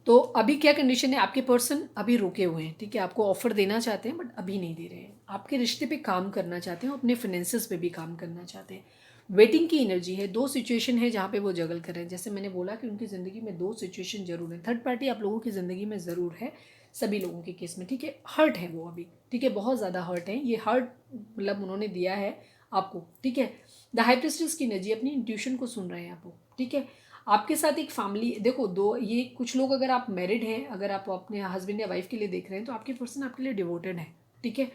तो अभी क्या कंडीशन है, आपके पर्सन अभी रुके हुए हैं। ठीक है, आपको ऑफर देना चाहते हैं बट अभी नहीं दे रहे हैं। आपके रिश्ते पे काम करना चाहते हैं, अपने फाइनेंसेस पे भी काम करना चाहते हैं। वेटिंग की एनर्जी है, दो सिचुएशन है जहाँ पे वो जगल कर रहे हैं। जैसे मैंने बोला कि उनकी ज़िंदगी में दो सिचुएशन जरूर है। थर्ड पार्टी आप लोगों की ज़िंदगी में ज़रूर है, सभी लोगों के केस में। ठीक है, हर्ट है वो अभी। ठीक है, बहुत ज़्यादा हर्ट है। ये हर्ट मतलब उन्होंने दिया है आपको। ठीक है, द हाई प्रिस्टेस की एनर्जी, अपनी इंट्यूशन को सुन रहे हैं आप। ठीक है, आपके साथ एक फैमिली, देखो दो, ये कुछ लोग, अगर आप मैरिड हैं, अगर आप अपने हस्बैंड या वाइफ के लिए देख रहे हैं, तो आपके पर्सन आपके लिए डिवोटेड है। ठीक है,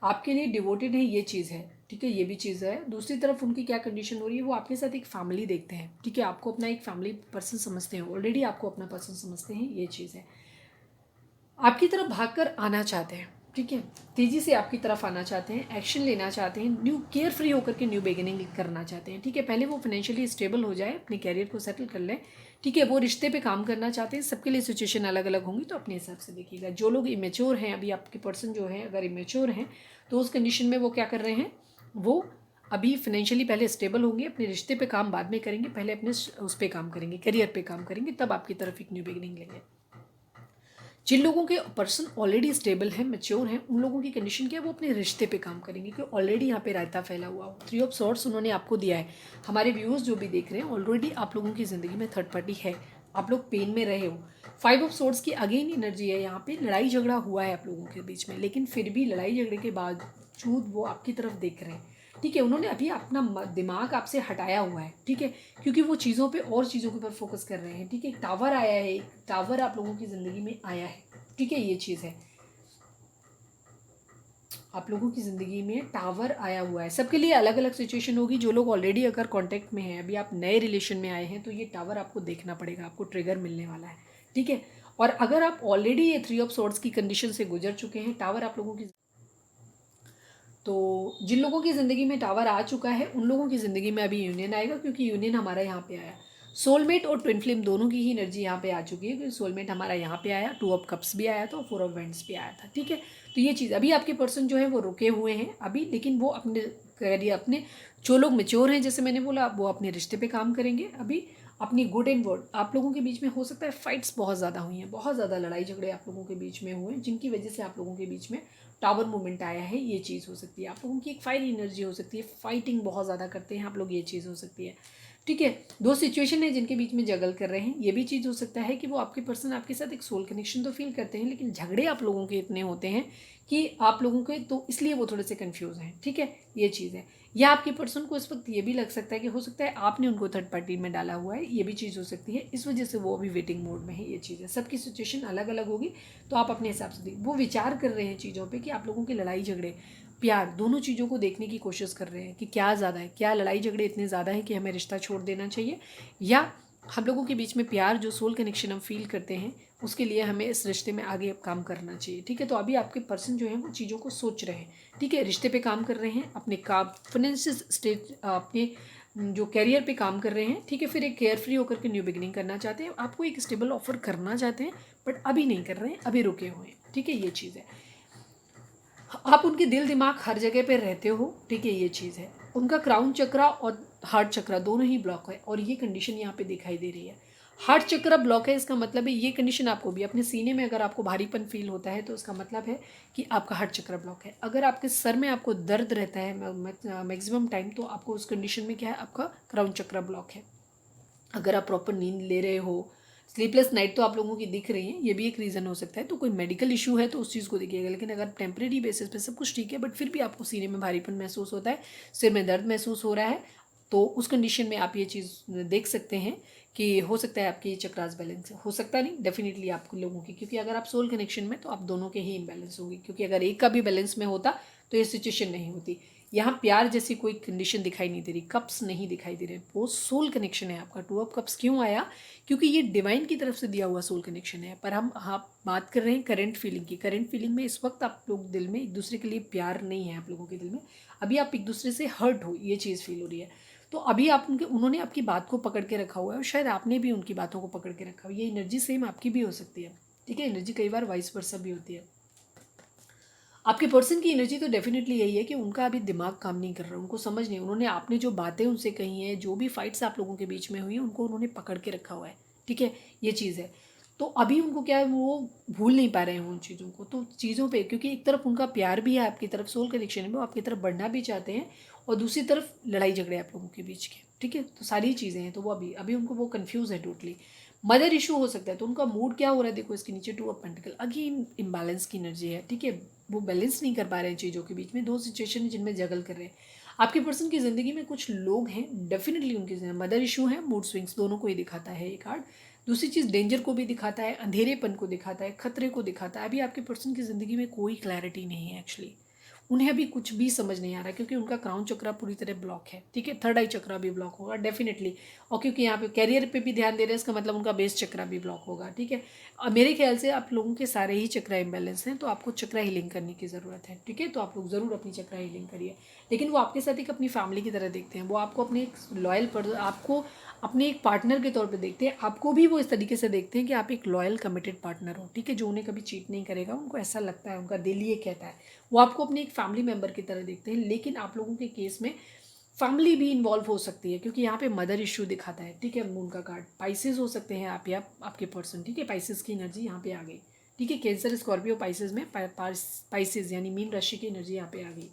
आपके लिए डिवोटेड है, ये चीज़ है। ठीक है, ये भी चीज़ है। दूसरी तरफ उनकी क्या कंडीशन हो रही है, वो आपके साथ एक फैमिली देखते हैं। ठीक है, आपको अपना एक फैमिली पर्सन समझते हैं, ऑलरेडी आपको अपना पर्सन समझते हैं, ये चीज़ है। आपकी तरफ भागकर आना चाहते हैं। ठीक है, तेज़ी से आपकी तरफ आना चाहते हैं, एक्शन लेना चाहते हैं, न्यू केयर फ्री होकर के न्यू बिगिनिंग करना चाहते हैं। ठीक है, पहले वो फाइनेंशियली स्टेबल हो जाए, अपने कैरियर को सेटल कर लें। ठीक है, वो रिश्ते पे काम करना चाहते हैं। सबके लिए सिचुएशन अलग अलग होंगी, तो अपने हिसाब से देखिएगा। जो लोग इमेच्योर हैं, अभी आपके पर्सन जो है अगर इमेच्योर हैं, तो उस कंडीशन में वो क्या कर रहे हैं, वो अभी फाइनेंशियली पहले स्टेबल होंगे, अपने रिश्ते पे काम बाद में करेंगे, पहले अपने उस पर काम करेंगे, करियर पे काम करेंगे, तब आपकी तरफ एक न्यू बिगिनिंग लेंगे। जिन लोगों के पर्सन ऑलरेडी स्टेबल हैं, मैच्योर हैं, उन लोगों की कंडीशन क्या है, वो अपने रिश्ते पे काम करेंगे, क्योंकि ऑलरेडी यहाँ पे रायता फैला हुआ हो। 3 ऑफ सॉर्ड्स उन्होंने आपको दिया है। हमारे व्यूअर्स जो भी देख रहे हैं, ऑलरेडी आप लोगों की ज़िंदगी में थर्ड पार्टी है, आप लोग पेन में रहे हो। 5 ऑफ सॉर्ड्स की अगेन एनर्जी है। यहाँ पे लड़ाई झगड़ा हुआ है आप लोगों के बीच में, लेकिन फिर भी लड़ाई झगड़े के बावजूद वो आपकी तरफ देख रहे हैं। ठीक है, उन्होंने अभी अपना दिमाग आपसे हटाया हुआ है। ठीक है, क्योंकि वो चीज़ों पे और चीज़ों के ऊपर फोकस कर रहे हैं। ठीक है, एक टावर आया है, एक टावर आप लोगों की ज़िंदगी में आया है। ठीक है, ये चीज़ है, आप लोगों की ज़िंदगी में टावर आया हुआ है। सबके लिए अलग अलग सिचुएशन होगी। जो लोग ऑलरेडी अगर कांटेक्ट में हैं, अभी आप नए रिलेशन में आए हैं, तो ये टावर आपको देखना पड़ेगा, आपको ट्रिगर मिलने वाला है। ठीक है, और अगर आप ऑलरेडी ये 3 ऑफ सॉर्ड्स की कंडीशन से गुजर चुके हैं, टावर आप लोगों की, तो जिन लोगों की ज़िंदगी में टावर आ चुका है, उन लोगों की ज़िंदगी में अभी यूनियन आएगा, क्योंकि यूनियन हमारा यहाँ पे आया। सोलमेट और ट्विन फ्लेम दोनों की ही एनर्जी यहाँ पे आ चुकी है, क्योंकि सोलमेट हमारा यहाँ पे आया, 2 ऑफ कप्स भी आया था और 4 ऑफ वेंट्स भी आया था। ठीक है, तो ये चीज़, अभी आपके पर्सन जो है वो रुके हुए हैं अभी, लेकिन वो अपने करियर, अपने जो लोग मेच्योर हैं, जैसे मैंने बोला, वो अपने रिश्ते पे काम करेंगे अभी। अपनी गुड एंड वर्ड, आप लोगों के बीच में हो सकता है फाइट्स बहुत ज़्यादा हुई हैं, बहुत ज़्यादा लड़ाई झगड़े आप लोगों के बीच में हुए, जिनकी वजह से आप लोगों के बीच में टावर मूवमेंट आया है। ये चीज़ हो सकती है, आप लोगों की एक फायरी एनर्जी हो सकती है, फाइटिंग बहुत ज़्यादा करते हैं आप लोग, ये चीज़ हो सकती है। ठीक है, दो सिचुएशन है जिनके बीच में जगल कर रहे हैं। ये भी चीज़ हो सकता है कि वो आपके पर्सन आपके साथ एक सोल कनेक्शन तो फील करते हैं, लेकिन झगड़े आप लोगों के इतने होते हैं कि आप लोगों के, तो इसलिए वो थोड़े से कन्फ्यूज़ हैं। ठीक है, ये चीज़ है। या आपके पर्सन को इस वक्त ये भी लग सकता है कि हो सकता है आपने उनको थर्ड पार्टी में डाला हुआ है, ये भी चीज़ हो सकती है, इस वजह से वो अभी वेटिंग मोड में है। ये चीज़ है, सबकी सिचुएशन अलग अलग होगी, तो आप अपने हिसाब से वो विचार कर रहे हैं चीज़ों पे कि आप लोगों के लड़ाई झगड़े, प्यार, दोनों चीज़ों को देखने की कोशिश कर रहे हैं कि क्या ज़्यादा है, क्या लड़ाई झगड़े इतने ज़्यादा है कि हमें रिश्ता छोड़ देना चाहिए, या हम लोगों के बीच में प्यार, जो सोल कनेक्शन हम फील करते हैं, उसके लिए हमें इस रिश्ते में आगे अब काम करना चाहिए। ठीक है, तो अभी आपके पर्सन जो है वो चीज़ों को सोच रहे हैं। ठीक है, रिश्ते पे काम कर रहे हैं, अपने काम फाइनेंशियल स्टेज, अपने जो कैरियर पे काम कर रहे हैं। ठीक है, फिर एक केयर फ्री होकर के न्यू बिगिनिंग करना चाहते हैं, आपको एक स्टेबल ऑफर करना चाहते हैं, बट अभी नहीं कर रहे हैं, अभी रुके हुए हैं। ठीक है, ये चीज़ है, आप उनके दिल दिमाग हर जगह पे रहते हो। ठीक है, ये चीज़ है। उनका क्राउन चक्रा और हार्ट चक्रा दोनों ही ब्लॉक है, और ये कंडीशन यहाँ पे दिखाई दे रही है। हार्ट चक्रा ब्लॉक है, इसका मतलब है ये कंडीशन आपको भी, अपने सीने में अगर आपको भारीपन फील होता है, तो इसका मतलब है कि आपका हार्ट चक्रा ब्लॉक है। अगर आपके सर में आपको दर्द रहता है मैक्सिमम टाइम, तो आपको उस कंडीशन में क्या है, आपका क्राउन चक्रा ब्लॉक है। अगर आप प्रॉपर नींद ले रहे हो, स्लीपलेस नाइट तो आप लोगों की दिख रही है, ये भी एक रीज़न हो सकता है। तो कोई मेडिकल इशू है तो उस चीज़ को देखिएगा, लेकिन अगर टेम्परेरी बेसिस पे सब कुछ ठीक है बट फिर भी आपको सीने में भारीपन महसूस होता है, सिर में दर्द महसूस हो रहा है, तो उस कंडीशन में आप ये चीज़ देख सकते हैं कि हो सकता है आपकी चक्रास बैलेंस हो सकता नहीं, डेफिनेटली आप लोगों की, क्योंकि अगर आप सोल कनेक्शन में तो आप दोनों के ही इम्बैलेंस होगी, क्योंकि अगर एक का भी बैलेंस में होता तो ये सिचुएशन नहीं होती। यहाँ प्यार जैसी कोई कंडीशन दिखाई नहीं दे रही, कप्स नहीं दिखाई दे रहे, वो सोल कनेक्शन है आपका। 2 ऑफ कप्स क्यों आया? क्योंकि ये डिवाइन की तरफ से दिया हुआ सोल कनेक्शन है। पर हम बात कर रहे हैं करंट फीलिंग की। करंट फीलिंग में इस वक्त आप लोग दिल में एक दूसरे के लिए प्यार नहीं है आप लोगों के दिल में, अभी आप एक दूसरे से हर्ट हो, ये चीज़ फील हो रही है। तो अभी आप उन्होंने आपकी बात को पकड़ के रखा हुआ है और शायद आपने भी उनकी बातों को पकड़ के रखा हुआ है। ये एनर्जी सेम आपकी भी हो सकती है, ठीक है। एनर्जी कई बार वाइस वर्सा भी होती है। आपके पर्सन की एनर्जी तो डेफिनेटली यही है कि उनका अभी दिमाग काम नहीं कर रहा, उनको समझ नहीं, उन्होंने आपने जो बातें उनसे कही हैं, जो भी फाइट्स आप लोगों के बीच में हुई हैं, उनको उन्होंने पकड़ के रखा हुआ है, ठीक है, ये चीज़ है। तो अभी उनको क्या है, वो भूल नहीं पा रहे हैं उन चीज़ों को, तो चीज़ों पे, क्योंकि एक तरफ उनका प्यार भी है आपकी तरफ, सोल कनेक्शन है, वो आपकी तरफ बढ़ना भी चाहते हैं, और दूसरी तरफ लड़ाई झगड़े आप लोगों के बीच के, ठीक है। तो सारी चीज़ें हैं, तो वो अभी अभी उनको वो कन्फ्यूज़ है टोटली। मदर इशू हो सकता है, तो उनका मूड क्या हो रहा है, देखो इसके नीचे 2 ऑफ पेंटिकल, अगेन इम्बैलेंस की एनर्जी है, ठीक है। वो बैलेंस नहीं कर पा रहे हैं चीज़ों के बीच में, 2 सिचुएशन है जिनमें जगल कर रहे हैं। आपके पर्सन की ज़िंदगी में कुछ लोग हैं, डेफिनेटली उनकी मदर इशू है, मूड स्विंग्स, दोनों को ही दिखाता है ये कार्ड। दूसरी चीज़ डेंजर को भी दिखाता है, अंधेरेपन को दिखाता है, खतरे को दिखाता है। अभी आपके पर्सन की ज़िंदगी में कोई क्लैरिटी नहीं है एक्चुअली, उन्हें अभी कुछ भी समझ नहीं आ रहा, क्योंकि उनका क्राउन चक्रा पूरी तरह ब्लॉक है, ठीक है। थर्ड आई चक्रा भी ब्लॉक होगा डेफिनेटली, और क्योंकि यहाँ पे कैरियर पे भी ध्यान दे रहे हैं, इसका मतलब उनका बेस चक्रा भी ब्लॉक होगा, ठीक है। और मेरे ख्याल से आप लोगों के सारे ही चक्रा इम्बैलेंस हैं, तो आपको चक्रा हीलिंग करने की ज़रूरत है, ठीक है। तो आप लोग ज़रूर अपनी चक्रा हीलिंग करिए। लेकिन वो आपके साथ एक अपनी फैमिली की तरह देखते हैं, वो आपको अपने एक लॉयल आपको अपने एक पार्टनर के तौर पे देखते हैं, आपको भी वो इस तरीके से देखते हैं कि आप एक लॉयल कमिटेड पार्टनर हो, ठीक है, जो उन्हें कभी चीट नहीं करेगा, उनको ऐसा लगता है, उनका दिल ये कहता है। वो आपको अपने एक फैमिली मेम्बर की तरह देखते हैं, लेकिन आप लोगों के केस में फैमिली भी इन्वॉल्व हो सकती है, क्योंकि यहाँ पे मदर इशू दिखाता है, ठीक है। मून का कार्ड पाइसेस हो सकते हैं आप या आपके पर्सन, ठीक है। पाइसेस की एनर्जी यहाँ पे आ गई, ठीक है। कैंसर, स्कॉर्पियो, पाइसेस में पाइसेस यानी मीन राशि की एनर्जी यहाँ पे आ गई।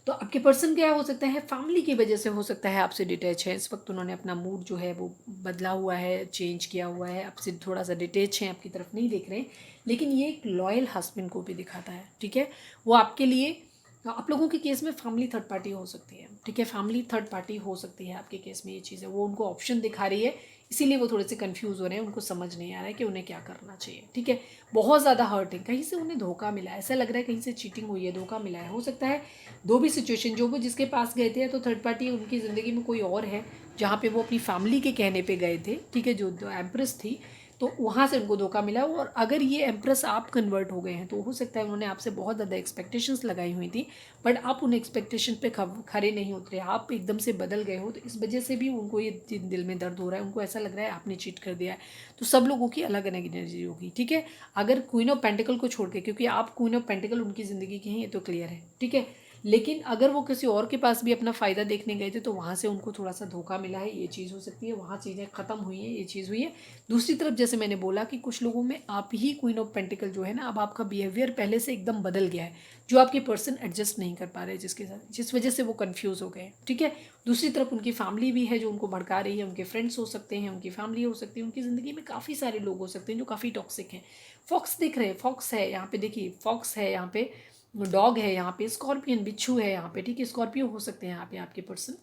तो आपके पर्सन क्या हो सकता है, फैमिली की वजह से हो सकता है आपसे डिटैच है इस वक्त, उन्होंने अपना मूड जो है वो बदला हुआ है, चेंज किया हुआ है, आपसे थोड़ा सा डिटैच है, आपकी तरफ नहीं देख रहे हैं। लेकिन ये एक लॉयल हस्बैंड को भी दिखाता है, ठीक है। वो आपके लिए, आप लोगों के केस में फैमिली थर्ड पार्टी हो सकती है, ठीक है। फैमिली थर्ड पार्टी हो सकती है आपके केस में, ये चीज़ है, वो उनको ऑप्शन दिखा रही है, इसीलिए वो थोड़े से कंफ्यूज हो रहे हैं, उनको समझ नहीं आ रहा है कि उन्हें क्या करना चाहिए, ठीक है। बहुत ज़्यादा हर्ट है, कहीं से उन्हें धोखा मिला है, ऐसा लग रहा है कहीं से चीटिंग हुई है, धोखा मिला है, हो सकता है दो भी सिचुएशन, जो वो जिसके पास गए थे तो थर्ड पार्टी उनकी ज़िंदगी में कोई और है, जहाँ पे वो अपनी फैमिली के कहने पे गए थे, ठीक है, जो एम्प्रेस थी, तो वहाँ से उनको धोखा मिला। और अगर ये एम्प्रेस आप कन्वर्ट हो गए हैं तो हो सकता है उन्होंने आपसे बहुत ज़्यादा एक्सपेक्टेशंस लगाई हुई थी, बट आप उन एक्सपेक्टेशन पे खरे नहीं उतरे, आप एकदम से बदल गए हो, तो इस वजह से भी उनको ये दिल में दर्द हो रहा है, उनको ऐसा लग रहा है आपने चीट कर दिया है। तो सब लोगों की अलग अलग एनर्जी होगी, ठीक है। अगर क्वीन ऑफ पेंटिकल को छोड़ के, क्योंकि आप क्वीन ऑफ पेंटिकल उनकी ज़िंदगी के हैं, ये तो क्लियर है, ठीक है। लेकिन अगर वो किसी और के पास भी अपना फ़ायदा देखने गए थे तो वहाँ से उनको थोड़ा सा धोखा मिला है, ये चीज़ हो सकती है, वहाँ चीज़ें ख़त्म हुई हैं, ये चीज़ हुई है। दूसरी तरफ जैसे मैंने बोला कि कुछ लोगों में आप ही क्वीन ऑफ पेंटिकल जो है ना, अब आपका बिहेवियर पहले से एकदम बदल गया है, जो आपके पर्सन एडजस्ट नहीं कर पा रहे जिसके साथ, जिस वजह से वो कन्फ्यूज़ हो गए, ठीक है। दूसरी तरफ उनकी फैमिली भी है जो उनको भड़का रही है, उनके फ्रेंड्स हो सकते हैं, उनकी फैमिली हो सकती है, उनकी ज़िंदगी में काफ़ी सारे लोग हो सकते हैं जो काफ़ी टॉक्सिक हैं। फॉक्स दिख रहे हैं, फॉक्स है यहाँ पे, देखिए फॉक्स है यहाँ पे, डॉग है यहाँ पे, स्कॉर्पियन बिच्छू है यहाँ पे, ठीक है। स्कॉर्पियो हो सकते हैं यहाँ पे आपके पर्सन,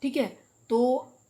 ठीक है। तो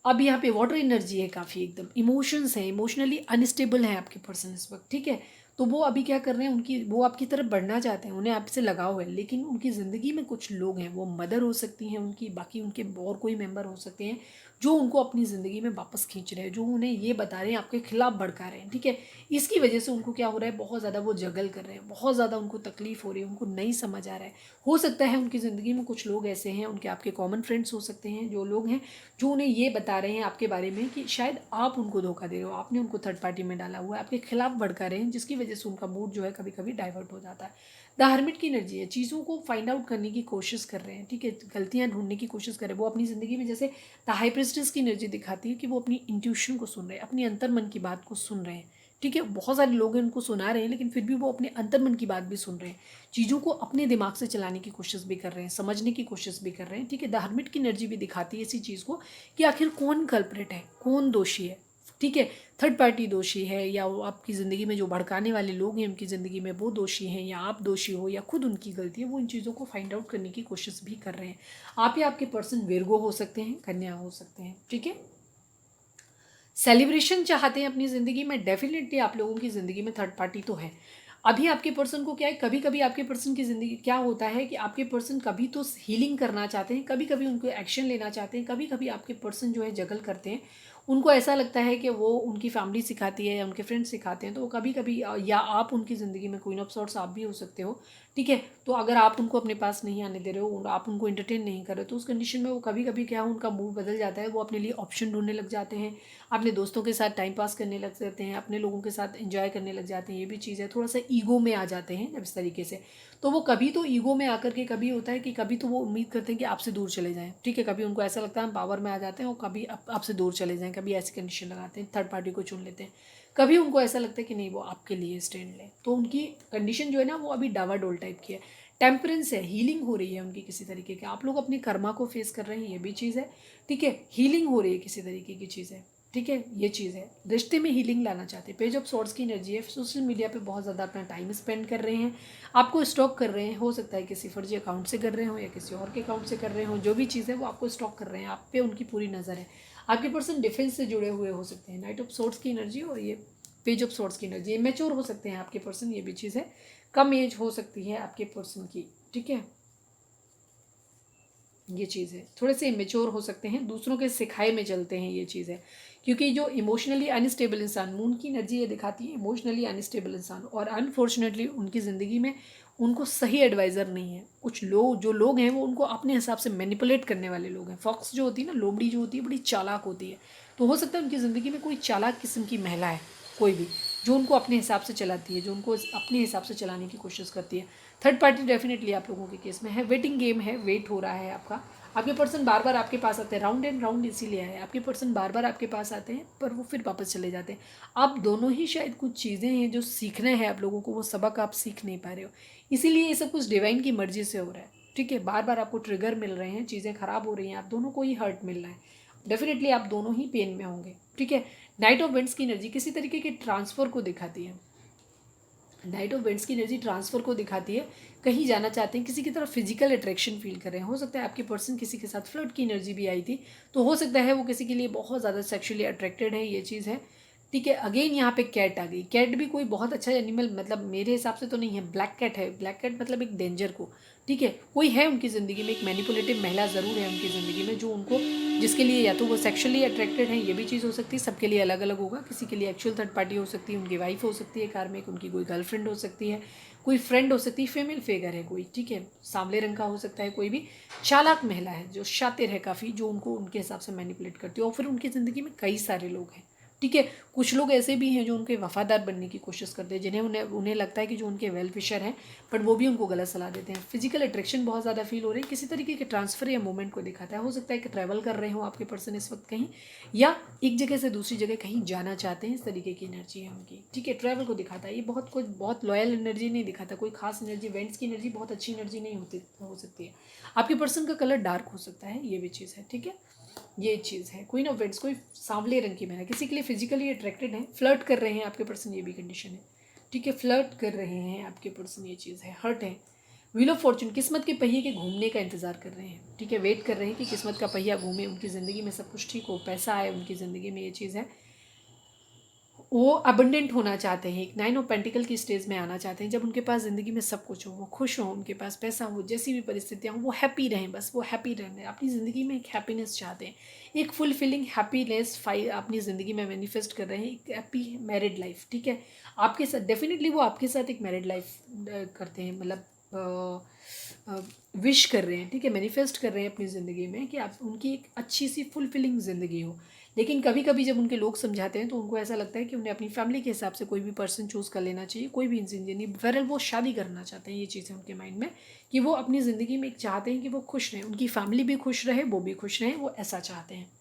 अब यहाँ पे वाटर एनर्जी है काफ़ी, एकदम इमोशंस हैं, इमोशनली अनस्टेबल हैं आपके पर्सन इस वक्त, ठीक है। तो वो अभी क्या कर रहे हैं, उनकी वो आपकी तरफ बढ़ना चाहते हैं, उन्हें आपसे लगाव है, लेकिन उनकी ज़िंदगी में कुछ लोग हैं, वो मदर हो सकती हैं उनकी, बाकी उनके और कोई मेंबर हो सकते हैं जो उनको अपनी ज़िंदगी में वापस खींच रहे हैं, जो उन्हें ये बता रहे हैं, आपके खिलाफ भड़का रहे हैं, ठीक है। इसकी वजह से उनको क्या हो रहा है, बहुत ज़्यादा वो जगल कर रहे हैं, बहुत ज़्यादा उनको तकलीफ हो रही है, उनको नहीं समझ आ रहा है। हो सकता है उनकी ज़िंदगी में कुछ लोग ऐसे हैं, उनके आपके कॉमन फ्रेंड्स हो सकते हैं, जो लोग हैं जो उन्हें ये बता रहे हैं आपके बारे में कि शायद आप उनको धोखा दे रहे हो, आपने उनको थर्ड पार्टी में डाला हुआ है, आपके खिलाफ भड़का रहे हैं, जिसकी वजह से उनका मूड जो है कभी कभी डाइवर्ट हो जाता है। द हर्मिट की एनर्जी है, चीज़ों को फाइंड आउट करने की कोशिश कर रहे हैं, ठीक है, गलतियाँ ढूंढने की कोशिश कर रहे हैं वो अपनी ज़िंदगी में। जैसे द हाई प्रिस्टेस की एनर्जी दिखाती है कि वो अपनी इंट्यूशन को सुन रहे हैं, अपनी अंतर मन की बात को सुन रहे हैं, ठीक है, बहुत सारे लोग हैं उनको सुना रहे हैं, लेकिन फिर भी वो अपने अंतर्मन की बात भी सुन रहे हैं, चीज़ों को अपने दिमाग से चलाने की कोशिश भी कर रहे हैं, समझने की कोशिश भी कर रहे हैं। ठीक है, द हर्मिट की एनर्जी भी दिखाती है इसी चीज़ को कि आखिर कौन कल्प्रिट है, कौन दोषी है। ठीक है, थर्ड पार्टी दोषी है, या वो आपकी ज़िंदगी में जो भड़काने वाले लोग हैं उनकी ज़िंदगी में वो दोषी हैं, या आप दोषी हो, या खुद उनकी गलती है। वो इन चीज़ों को फाइंड आउट करने की कोशिश भी कर रहे हैं। आप या आपके पर्सन विर्गो हो सकते हैं, कन्या हो सकते हैं। ठीक है, सेलिब्रेशन चाहते हैं अपनी ज़िंदगी में, डेफिनेटली आप लोगों की ज़िंदगी में थर्ड पार्टी तो है। अभी आपके पर्सन को क्या है, कभी कभी आपके पर्सन की ज़िंदगी क्या होता है कि आपके पर्सन कभी तो हीलिंग करना चाहते हैं, कभी कभी उनको एक्शन लेना चाहते हैं, कभी कभी आपके पर्सन जो है जगल करते हैं। उनको ऐसा लगता है कि वो उनकी फैमिली सिखाती है या उनके फ्रेंड्स सिखाते हैं, तो वो कभी कभी या आप उनकी ज़िंदगी में क्वीन ऑफ सॉर्ट्स आप भी हो सकते हो। ठीक है, तो अगर आप उनको अपने पास नहीं आने दे रहे हो, आप उनको एंटरटेन नहीं कर रहे हो, तो उस कंडीशन में वो कभी कभी क्या उनका मूड बदल जाता है, वो अपने लिए ऑप्शन ढूंढने लग जाते हैं, अपने दोस्तों के साथ टाइम पास करने लग जाते हैं, अपने लोगों के साथ एंजॉय करने लग जाते हैं। ये भी चीज़ है, थोड़ा सा ईगो में आ जाते हैं जब इस तरीके से। तो वो कभी तो ईगो में आकर के कभी होता है कि कभी तो वो उम्मीद करते हैं कि आपसे दूर चले जाएं। ठीक है, कभी उनको ऐसा लगता है हम पावर में आ जाते हैं और कभी आपसे दूर चले जाएं, कभी ऐसी कंडीशन लगाते हैं, थर्ड पार्टी को चुन लेते हैं। कभी उनको ऐसा लगता है कि नहीं वो आपके लिए स्टैंड लें, तो उनकी कंडीशन जो है ना वो अभी डावाडोल टाइप की है। टेम्परेंस है, हीलिंग हो रही है उनकी किसी तरीके की, आप लोग अपने कर्मा को फेस कर रहे हैं, ये भी चीज़ है। ठीक है, हीलिंग हो रही है किसी तरीके की चीज़ है। ठीक है, ये चीज़ है, रिश्ते में हीलिंग लाना चाहते हैं। पेज ऑफ सॉर्ड्स की एनर्जी है, सोशल मीडिया पे बहुत ज़्यादा अपना टाइम स्पेंड कर रहे हैं, आपको स्टॉक कर रहे हैं। हो सकता है किसी फर्जी अकाउंट से कर रहे हो या किसी और के अकाउंट से कर रहे हो, जो भी चीज़ है वो आपको स्टॉक कर रहे हैं, आप पे उनकी पूरी नज़र है। आपके पर्सन डिफेंस से जुड़े हुए हो सकते हैं, नाइट ऑफ सॉर्ड्स की एनर्जी और ये पेज ऑफ सॉर्ड्स की एनर्जी। मैच्योर हो सकते हैं आपके पर्सन, ये भी चीज़ है, कम एज हो सकती है आपके पर्सन की। ठीक है, ये चीज़ है, थोड़े से इमेच्योर हो सकते हैं, दूसरों के सिखाए में चलते हैं, ये चीज़ है। क्योंकि जो इमोशनली अनस्टेबल इंसान, मून की एनर्जी ये दिखाती है इमोशनली अनस्टेबल इंसान, और अनफॉर्चुनेटली उनकी ज़िंदगी में उनको सही एडवाइज़र नहीं है। कुछ लोग जो लोग हैं वो उनको अपने हिसाब से मैनिपुलेट करने वाले लोग हैं। फॉक्स जो होती है ना, लोमड़ी जो होती है, बड़ी चालाक होती है। तो हो सकता है उनकी ज़िंदगी में कोई चालाक किस्म की महिला है, कोई भी, जो उनको अपने हिसाब से चलाती है, जो उनको अपने हिसाब से चलाने की कोशिश करती है। थर्ड पार्टी डेफिनेटली आप लोगों के केस में है, वेटिंग गेम है, वेट हो रहा है आपका। आपके पर्सन बार बार आपके पास आते हैं, राउंड एंड राउंड इसीलिए है, आपके पर्सन बार बार आपके पास आते हैं पर वो फिर वापस चले जाते हैं। आप दोनों ही शायद कुछ चीज़ें हैं जो सीखना है आप लोगों को, वो सबक आप सीख नहीं पा रहे हो, इसीलिए ये सब कुछ डिवाइन की मर्जी से हो रहा है। ठीक है, बार बार आपको ट्रिगर मिल रहे हैं, चीज़ें खराब हो रही हैं, आप दोनों को ही हर्ट मिल रहा है, डेफिनेटली आप दोनों ही पेन में होंगे। ठीक है, नाइट ऑफ वेंट्स की एनर्जी किसी तरीके के ट्रांसफ़र को दिखाती है, नाइट ऑफ वेंट्स की एनर्जी ट्रांसफ़र को दिखाती है। कहीं जाना चाहते हैं, किसी की तरफ फिजिकल अट्रैक्शन फील कर रहे हैं, हो सकता है आपके पर्सन किसी के साथ फ्लर्ट की एनर्जी भी आई थी, तो हो सकता है वो किसी के लिए बहुत ज़्यादा सेक्सुअली अट्रैक्टेड है, ये चीज़ है। ठीक है, अगेन यहाँ पे कैट आ गई, कैट भी कोई बहुत अच्छा एनिमल मतलब मेरे हिसाब से तो नहीं है, ब्लैक कैट है, ब्लैक कैट मतलब एक डेंजर को। ठीक है, कोई है उनकी ज़िंदगी में, एक मैनिपुलेटिव महिला ज़रूर है उनकी ज़िंदगी में, जो उनको, जिसके लिए या तो वो सेक्सुअली अट्रैक्टेड है, ये भी चीज़ हो सकती है, सबके लिए अलग अलग होगा। किसी के लिए एक्चुअल थर्ड पार्टी हो सकती है, उनकी वाइफ हो सकती है कार्मिक, उनकी कोई गर्लफ्रेंड हो सकती है, कोई फ्रेंड हो सकती है, फीमेल फिगर है कोई। ठीक है, सांवले रंग का हो सकता है, कोई भी चालाक महिला है जो शातिर है काफ़ी, जो उनको उनके हिसाब से मैनिपुलेट करती है, और फिर उनकी ज़िंदगी में कई सारे लोग हैं। ठीक है, कुछ लोग ऐसे भी हैं जो उनके वफादार बनने की कोशिश करते हैं, जिन्हें उन्हें लगता है कि जो उनके वेल विशर हैं, बट वो भी उनको गलत सलाह देते हैं। फिजिकल अट्रैक्शन बहुत ज़्यादा फील हो रही है, किसी तरीके के ट्रांसफर या मूवमेंट को दिखाता है। हो सकता है कि ट्रैवल कर रहे हो आपके पर्सन इस वक्त कहीं, या एक जगह से दूसरी जगह कहीं जाना चाहते हैं, इस तरीके की एनर्जी है उनकी। ठीक है, ट्रैवल को दिखाता है, ये बहुत लॉयल एनर्जी नहीं दिखाता, कोई खास एनर्जी, वेंट्स की एनर्जी बहुत अच्छी एनर्जी नहीं हो सकती है। आपके पर्सन का कलर डार्क हो सकता है, ये भी चीज़ है। ठीक है, ये चीज़ है। क्वीन ऑफ वेंट्स कोई सांवले रंग की महिला, किसी के लिए फिजिकली अट्रैक्टेड है, फ्लर्ट कर रहे हैं आपके पर्सन, ये भी कंडीशन है। ठीक है, फ्लर्ट कर रहे हैं आपके पर्सन, ये चीज़ है। हर्ट है। व्हील ऑफ फॉर्चून किस्मत के पहिए के घूमने का इंतजार कर रहे हैं। ठीक है, वेट कर रहे हैं कि किस्मत का पहिया घूमे, उनकी ज़िंदगी में सब कुछ ठीक हो, पैसा आए उनकी ज़िंदगी में, ये चीज़ है। वो अबंडेंट होना चाहते हैं, एक नाइन ऑफ पेंटिकल की स्टेज में आना चाहते हैं, जब उनके पास ज़िंदगी में सब कुछ हो, वो खुश हो, उनके पास पैसा हो, जैसी भी परिस्थितियाँ हो वो हैप्पी रहें, बस वो हैप्पी रहें, अपनी ज़िंदगी में एक हैप्पीनेस चाहते हैं, एक फुलफिलिंग हैप्पीनेस अपनी ज़िंदगी में मैनिफेस्ट कर रहे हैं, एक हैप्पी मैरिड लाइफ। ठीक है, आपके साथ डेफिनेटली वो आपके साथ एक मैरिड लाइफ करते हैं, मतलब विश कर रहे हैं। ठीक है, मैनिफेस्ट कर रहे हैं अपनी ज़िंदगी में कि आप उनकी एक अच्छी सी फुलफिलिंग ज़िंदगी हो। लेकिन कभी कभी जब उनके लोग समझाते हैं तो उनको ऐसा लगता है कि उन्हें अपनी फैमिली के हिसाब से कोई भी पर्सन चूज़ कर लेना चाहिए, कोई भी इंसान नहीं, बहरहाल वो शादी करना चाहते हैं, ये चीज़ है उनके माइंड में, कि वो अपनी ज़िंदगी में एक चाहते हैं कि वो खुश रहें, उनकी फैमिली भी खुश रहे, वो भी खुश रहें, वो ऐसा चाहते हैं।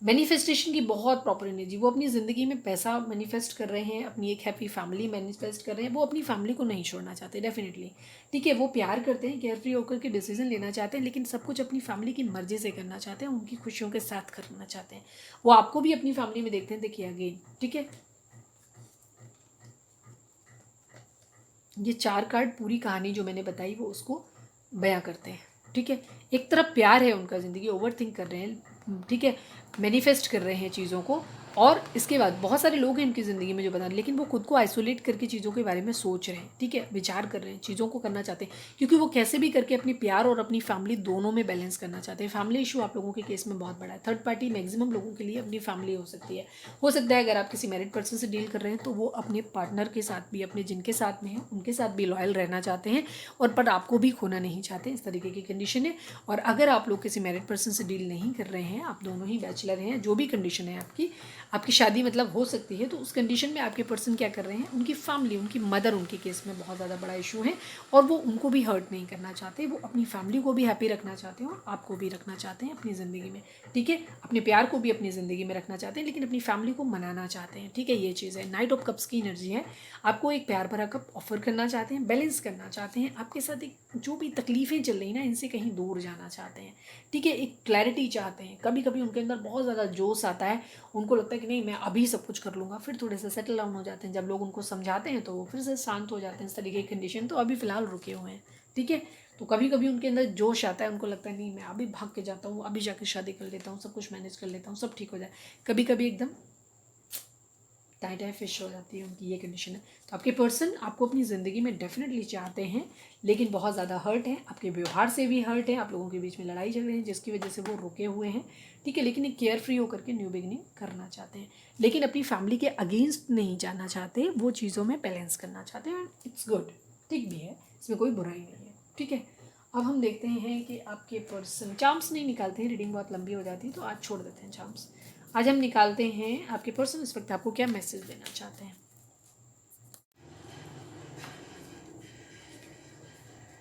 मैनिफेस्टेशन की बहुत प्रॉपर एनर्जी, वो अपनी ज़िंदगी में पैसा मैनिफेस्ट कर रहे हैं, अपनी एक हैप्पी फैमिली मैनिफेस्ट कर रहे हैं, वो अपनी फैमिली को नहीं छोड़ना चाहते डेफिनेटली। ठीक है, वो प्यार करते हैं, केयर फ्री होकर के डिसीजन लेना चाहते हैं, लेकिन सब कुछ अपनी फैमिली की मर्जी से करना चाहते हैं, उनकी खुशियों के साथ करना चाहते हैं। वो आपको भी अपनी फैमिली में देखते हैं, देखिए अगेन। ठीक है, ये 4 कार्ड पूरी कहानी जो मैंने बताई वो उसको बयां करते हैं। ठीक है, एक तरफ प्यार है उनका, ज़िंदगी ओवर थिंक कर रहे हैं, ठीक है, मैनिफेस्ट कर रहे हैं चीज़ों को, और इसके बाद बहुत सारे लोग हैं इनकी ज़िंदगी में जो बता रहे हैं, लेकिन वो खुद को आइसोलेट करके चीज़ों के बारे में सोच रहे हैं। ठीक है, विचार कर रहे हैं, चीज़ों को करना चाहते हैं, क्योंकि वो कैसे भी करके अपनी प्यार और अपनी फैमिली दोनों में बैलेंस करना चाहते हैं। फैमिली इशू आप लोगों के केस में बहुत बड़ा है। थर्ड पार्टी मैक्सिमम लोगों के लिए अपनी फैमिली हो सकती है। हो सकता है अगर आप किसी मैरिड पर्सन से डील कर रहे हैं तो वो अपने पार्टनर के साथ भी, अपने जिनके साथ में है उनके साथ भी लॉयल रहना चाहते हैं, और पर आपको भी खोना नहीं चाहते, इस तरीके की कंडीशन है। और अगर आप लोग किसी मैरिड पर्सन से डील नहीं कर रहे हैं, आप दोनों ही बैचलर हैं, जो भी कंडीशन है आपकी शादी मतलब हो सकती है, तो उस कंडीशन में आपके पर्सन क्या कर रहे हैं, उनकी फैमिली, उनकी मदर उनके केस में बहुत ज़्यादा बड़ा इशू है, और वो उनको भी हर्ट नहीं करना चाहते, वो अपनी फैमिली को भी हैप्पी रखना चाहते हैं और आपको भी रखना चाहते हैं अपनी ज़िंदगी में। ठीक है, अपने प्यार को भी अपनी ज़िंदगी में रखना चाहते हैं, लेकिन अपनी फैमिली को मनाना चाहते हैं। ठीक है, ये चीज़ है। नाइट ऑफ कप्स की एनर्जी है, आपको एक प्यार भरा कप ऑफर करना चाहते हैं, बैलेंस करना चाहते हैं, आपके साथ एक जो भी तकलीफ़ें चल रही ना, इनसे कहीं दूर जाना चाहते हैं। ठीक है, एक क्लैरिटी चाहते हैं। कभी कभी उनके अंदर बहुत ज़्यादा जोश आता है, उनको लगता है कि नहीं मैं अभी सब कुछ कर लूँगा, फिर थोड़े से सेटल डाउन हो जाते हैं। जब लोग उनको समझाते हैं तो वो फिर से शांत हो जाते हैं। इस तरीके की कंडीशन तो अभी फ़िलहाल रुके हुए हैं। ठीक है, तो कभी कभी उनके अंदर जोश आता है, उनको लगता है नहीं मैं अभी भाग के जाता हूँ, अभी जाकर शादी कर लेता हूँ, सब कुछ मैनेज कर लेता हूँ, सब ठीक हो जाए। कभी कभी एकदम टाइट है, फिश हो जाती है, उनकी ये कंडीशन है। तो आपके पर्सन आपको अपनी ज़िंदगी में डेफिनेटली चाहते हैं, लेकिन बहुत ज़्यादा हर्ट है, आपके व्यवहार से भी हर्ट है, आप लोगों के बीच में लड़ाई झगड़े हैं जिसकी वजह से वो रुके हुए हैं। ठीक है, लेकिन एक केयर फ्री होकर के न्यू बिगिनिंग करना चाहते हैं, लेकिन अपनी फैमिली के अगेंस्ट नहीं जाना चाहते, वो चीज़ों में बैलेंस करना चाहते हैं। इट्स गुड, ठीक भी है, इसमें कोई बुराई नहीं है। ठीक है, अब हम देखते हैं कि आपके पर्सन, चार्म्स नहीं निकालते हैं, रीडिंग बहुत लंबी हो जाती है, तो आज छोड़ देते हैं चार्म्स। आज हम निकालते हैं आपके पर्सन इस वक्त आपको क्या मैसेज देना चाहते हैं।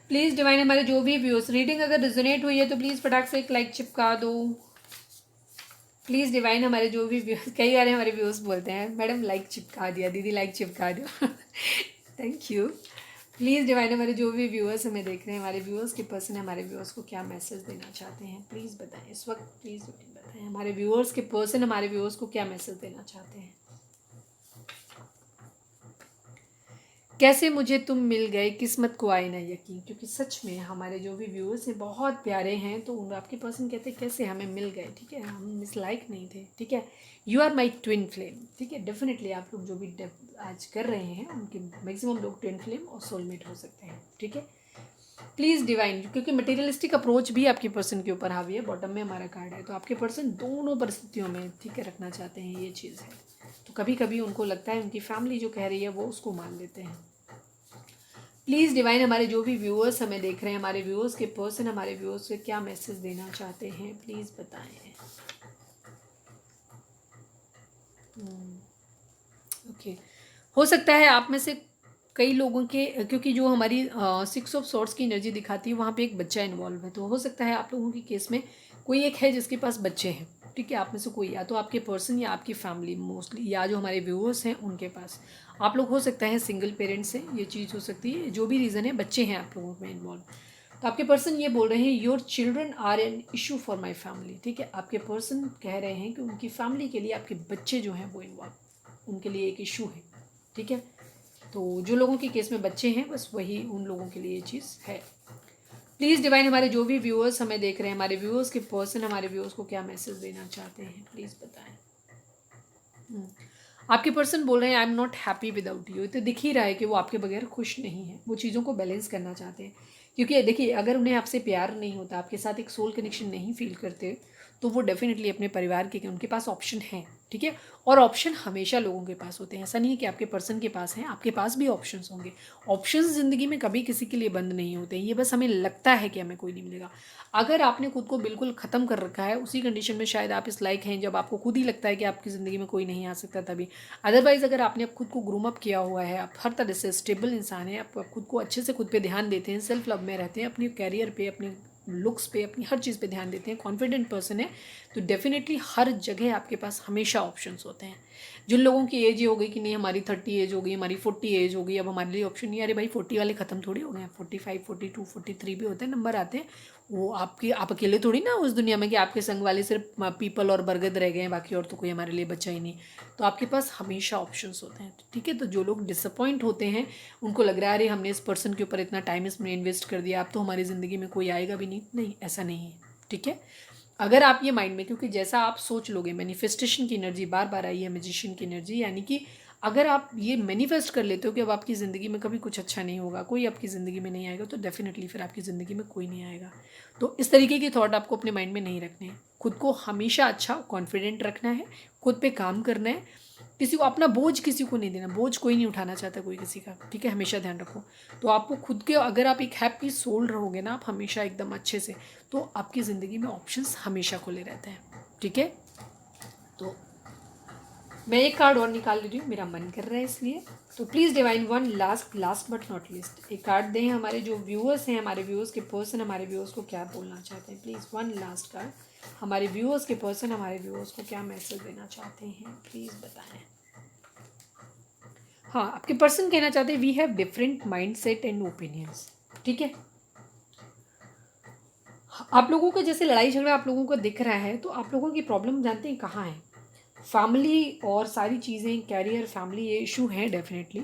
प्लीज़ डिवाइन, हमारे जो भी व्यूअर्स, रीडिंग अगर रिजोनेट हुई है तो प्लीज़ फटाक से एक लाइक चिपका दो। प्लीज़ डिवाइन, हमारे जो भी व्यूअर्स, कई बार हमारे व्यूअर्स बोलते हैं मैडम लाइक चिपका दिया, दीदी लाइक चिपका दो। Thank you. प्लीज़ डिवाइन, हमारे जो भी व्यूअर्स हमें देख रहे हैं, हमारे व्यूअर्स के पर्सन है, हमारे व्यूअर्स को क्या मैसेज देना चाहते हैं, प्लीज़ बताएं इस वक्त। प्लीज़ बताएं हमारे व्यूअर्स के पर्सन हमारे व्यूअर्स को क्या मैसेज देना चाहते हैं। कैसे मुझे तुम मिल गए, किस्मत को आए ना यकीन, क्योंकि सच में हमारे जो भी व्यूअर्स हैं बहुत प्यारे हैं, तो उन आपके पर्सन कहते हैं कैसे हमें मिल गए। ठीक है, हम मिस लाइक नहीं थे। ठीक है, you are my twin flame. ठीक है, डेफिनेटली आप लोग जो भी आज कर रहे हैं उनके मैक्सिमम लोग ट्विन फ्लेम और सोलमेट हो सकते हैं। ठीक है, प्लीज़ डिवाइन, क्योंकि मटेरियलिस्टिक अप्रोच भी आपके पर्सन के ऊपर हावी है, बॉटम में हमारा कार्ड है, तो आपके पर्सन दोनों परिस्थितियों में ठीक है रखना चाहते हैं, ये चीज़ है। तो कभी कभी उनको लगता है उनकी फैमिली जो कह रही है वो उसको मान लेते हैं। प्लीज़ डिवाइन, हमारे जो भी व्यूअर्स हमें देख रहे हैं, हमारे व्यूअर्स के पर्सन हमारे व्यूअर्स से क्या मैसेज देना चाहते हैं, प्लीज़ बताएं। ओके, हो सकता है आप में से कई लोगों के, क्योंकि जो हमारी 6 ऑफ सॉर्ड्स की एनर्जी दिखाती है वहाँ पे एक बच्चा इन्वॉल्व है, तो हो सकता है आप लोगों के केस में कोई एक है जिसके पास बच्चे हैं। ठीक है, आप में से कोई, या तो आपके पर्सन या आपकी फैमिली मोस्टली, या जो हमारे व्यूअर्स हैं उनके पास, आप लोग हो सकता है सिंगल पेरेंट्स हैं, ये चीज़ हो सकती है, जो भी रीज़न है, बच्चे हैं आप लोगों में इन्वॉल्व। तो आपके पर्सन ये बोल रहे हैं your children are an issue for my family. ठीक है, आपके पर्सन कह रहे हैं कि उनकी फैमिली के लिए आपके बच्चे जो हैं वो इन्वॉल्व, उनके लिए एक इशू है। ठीक है, तो जो लोगों के केस में बच्चे हैं बस वही उन लोगों के लिए ये चीज़ है। प्लीज़ डिवाइन, हमारे जो भी व्यूअर्स हमें देख रहे हैं, हमारे व्यूअर्स के पर्सन हमारे व्यूअर्स को क्या मैसेज देना चाहते हैं, प्लीज़ बताएं। आपके पर्सन बोल रहे हैं I am not happy without you. तो दिख ही रहा है कि वो आपके बगैर खुश नहीं है, वो चीज़ों को बैलेंस करना चाहते हैं, क्योंकि देखिए अगर उन्हें आपसे प्यार नहीं होता, आपके साथ एक सोल कनेक्शन नहीं फील करते, तो वो डेफिनेटली अपने परिवार के, उनके पास ऑप्शन है। ठीक है, और ऑप्शन हमेशा लोगों के पास होते हैं, ऐसा नहीं है कि आपके पर्सन के पास हैं, आपके पास भी ऑप्शंस होंगे। ऑप्शंस ज़िंदगी में कभी किसी के लिए बंद नहीं होते हैं, ये बस हमें लगता है कि हमें कोई नहीं मिलेगा। अगर आपने खुद को बिल्कुल ख़त्म कर रखा है, उसी कंडीशन में शायद आप इस लायक हैं जब आपको खुद ही लगता है कि आपकी ज़िंदगी में कोई नहीं आ सकता तभी। अदरवाइज़ अगर आपने अब खुद को ग्रूम अप किया हुआ है, आप हर तरह से स्टेबल इंसान हैं, आप खुद को अच्छे से खुद पे ध्यान देते हैं, सेल्फ लव में रहते हैं, अपने कैरियर पे, अपने लुक्स पे, अपनी हर चीज़ पे ध्यान देते हैं, कॉन्फिडेंट पर्सन है, तो डेफिनेटली हर जगह आपके पास हमेशा ऑप्शंस होते हैं। जिन लोगों की एज ये हो गई कि नहीं हमारी 30 एज हो गई, हमारी 40 एज हो गई, अब हमारे लिए ऑप्शन नहीं, अरे भाई 40 वाले ख़त्म थोड़ी हो गए हैं, 45 42 43 भी होते हैं, नंबर आते हैं। वो आप अकेले थोड़ी ना उस दुनिया में कि आपके संग वाले सिर्फ पीपल और बरगद रह गए हैं, बाकी और तो कोई हमारे लिए बचा ही नहीं। तो आपके पास हमेशा ऑप्शंस होते हैं, ठीक है। तो जो लोग डिसअपॉइंट होते हैं, उनको लग रहा है अरे हमने इस पर्सन के ऊपर इतना टाइम इसमें इन्वेस्ट कर दिया, अब तो हमारी ज़िंदगी में कोई आएगा भी नहीं, नहीं ऐसा नहीं है, ठीक है। अगर आप ये माइंड में, क्योंकि जैसा आप सोच लोगे, मैनिफेस्टेशन की एनर्जी बार बार आई है, मैजिशियन की एनर्जी, यानी कि अगर आप ये मैनिफेस्ट कर लेते हो कि अब आपकी ज़िंदगी में कभी कुछ अच्छा नहीं होगा, कोई आपकी ज़िंदगी में नहीं आएगा, तो डेफिनेटली फिर आपकी ज़िंदगी में कोई नहीं आएगा। तो इस तरीके की थॉट आपको अपने माइंड में नहीं रखने हैं। खुद को हमेशा अच्छा कॉन्फिडेंट रखना है, खुद पे काम करना है, किसी को अपना बोझ किसी को नहीं देना, बोझ कोई नहीं उठाना चाहता कोई किसी का, ठीक है, हमेशा ध्यान रखो। तो आपको खुद के, अगर आप एक हैप्पी सोल रहोगे ना, आप हमेशा एकदम अच्छे से, तो आपकी ज़िंदगी में ऑप्शंस हमेशा खुले रहते हैं, ठीक है। तो मैं एक कार्ड और निकाल ले रही हूँ, मेरा मन कर रहा है इसलिए। तो please divine one last but not least, एक कार्ड दें हमारे जो व्यूअर्स हैं, हमारे व्यूअर्स के पर्सन हमारे व्यूअर्स को क्या बोलना चाहते हैं। प्लीज़ वन लास्ट कार्ड, हमारे व्यूअर्स के पर्सन हमारे व्यूअर्स को क्या मैसेज देना चाहते हैं, प्लीज़ बताएं। हाँ, आपके पर्सन कहना चाहते हैं we have different mind set and opinions, ठीक है। आप लोगों का जैसे लड़ाई झगड़ा आप लोगों को दिख रहा है, तो आप लोगों की प्रॉब्लम जानते हैं कहाँ है, फैमिली और सारी चीज़ें, कैरियर, फैमिली, ये इशू हैं डेफिनेटली।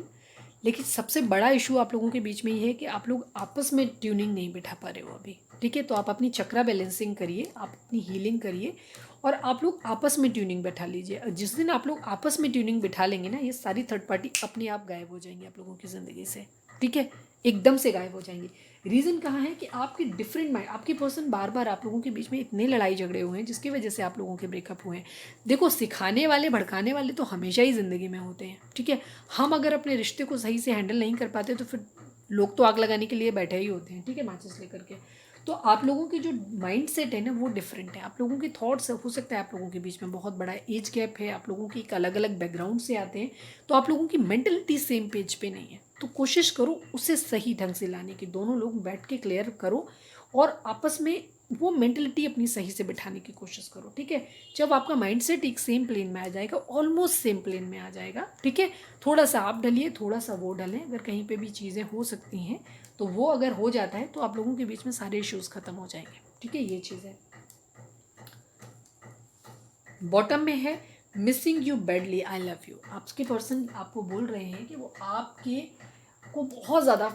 लेकिन सबसे बड़ा इशू आप लोगों के बीच में ये है कि आप लोग आपस में ट्यूनिंग नहीं बिठा पा रहे हो अभी, ठीक है। तो आप अपनी चक्रा बैलेंसिंग करिए, आप अपनी हीलिंग करिए, और आप लोग आपस में ट्यूनिंग बैठा लीजिए। जिस दिन आप लोग आपस में ट्यूनिंग बिठा लेंगे ना, ये सारी थर्ड पार्टी अपने आप गायब हो जाएंगी आप लोगों की ज़िंदगी से, ठीक है, एकदम से गायब हो जाएंगी। रीज़न कहाँ है कि आपके डिफरेंट माइंड, आपके पर्सन बार बार आप लोगों के बीच में इतने लड़ाई झगड़े हुए हैं जिसकी वजह से आप लोगों के ब्रेकअप हुए हैं। देखो, सिखाने वाले भड़काने वाले तो हमेशा ही ज़िंदगी में होते हैं, ठीक है। हम अगर अपने रिश्ते को सही से हैंडल नहीं कर पाते तो फिर लोग तो आग लगाने के लिए बैठे ही होते हैं, ठीक है, माचिस लेकर के। तो आप लोगों की जो माइंड सेट है ना, वो डिफरेंट है। आप लोगों के थॉट्स, हो सकता है आप लोगों के बीच में बहुत बड़ा एज गैप है, आप लोगों की एक अलग अलग बैकग्राउंड से आते हैं, तो आप लोगों की मेंटलिटी सेम पेज पे नहीं है। तो कोशिश करो उसे सही ढंग से लाने की, दोनों लोग बैठ के क्लियर करो और आपस में वो मेंटलिटी अपनी सही से बिठाने की कोशिश करो, ठीक है। जब आपका माइंड सेट एक सेम प्लेन में आ जाएगा, ऑलमोस्ट सेम प्लेन में आ जाएगा, ठीक है, थोड़ा सा आप ढलिए, थोड़ा सा वो ढलें, अगर कहीं पे भी चीज़ें हो सकती हैं तो वो अगर हो जाता है तो आप लोगों के बीच में सारे इश्यूज़ ख़त्म हो जाएंगे, ठीक है, ये चीज़ है। बॉटम में है missing you badly, I love you. आपके पर्सन आपको बोल रहे हैं कि वो आपके को बहुत ज़्यादा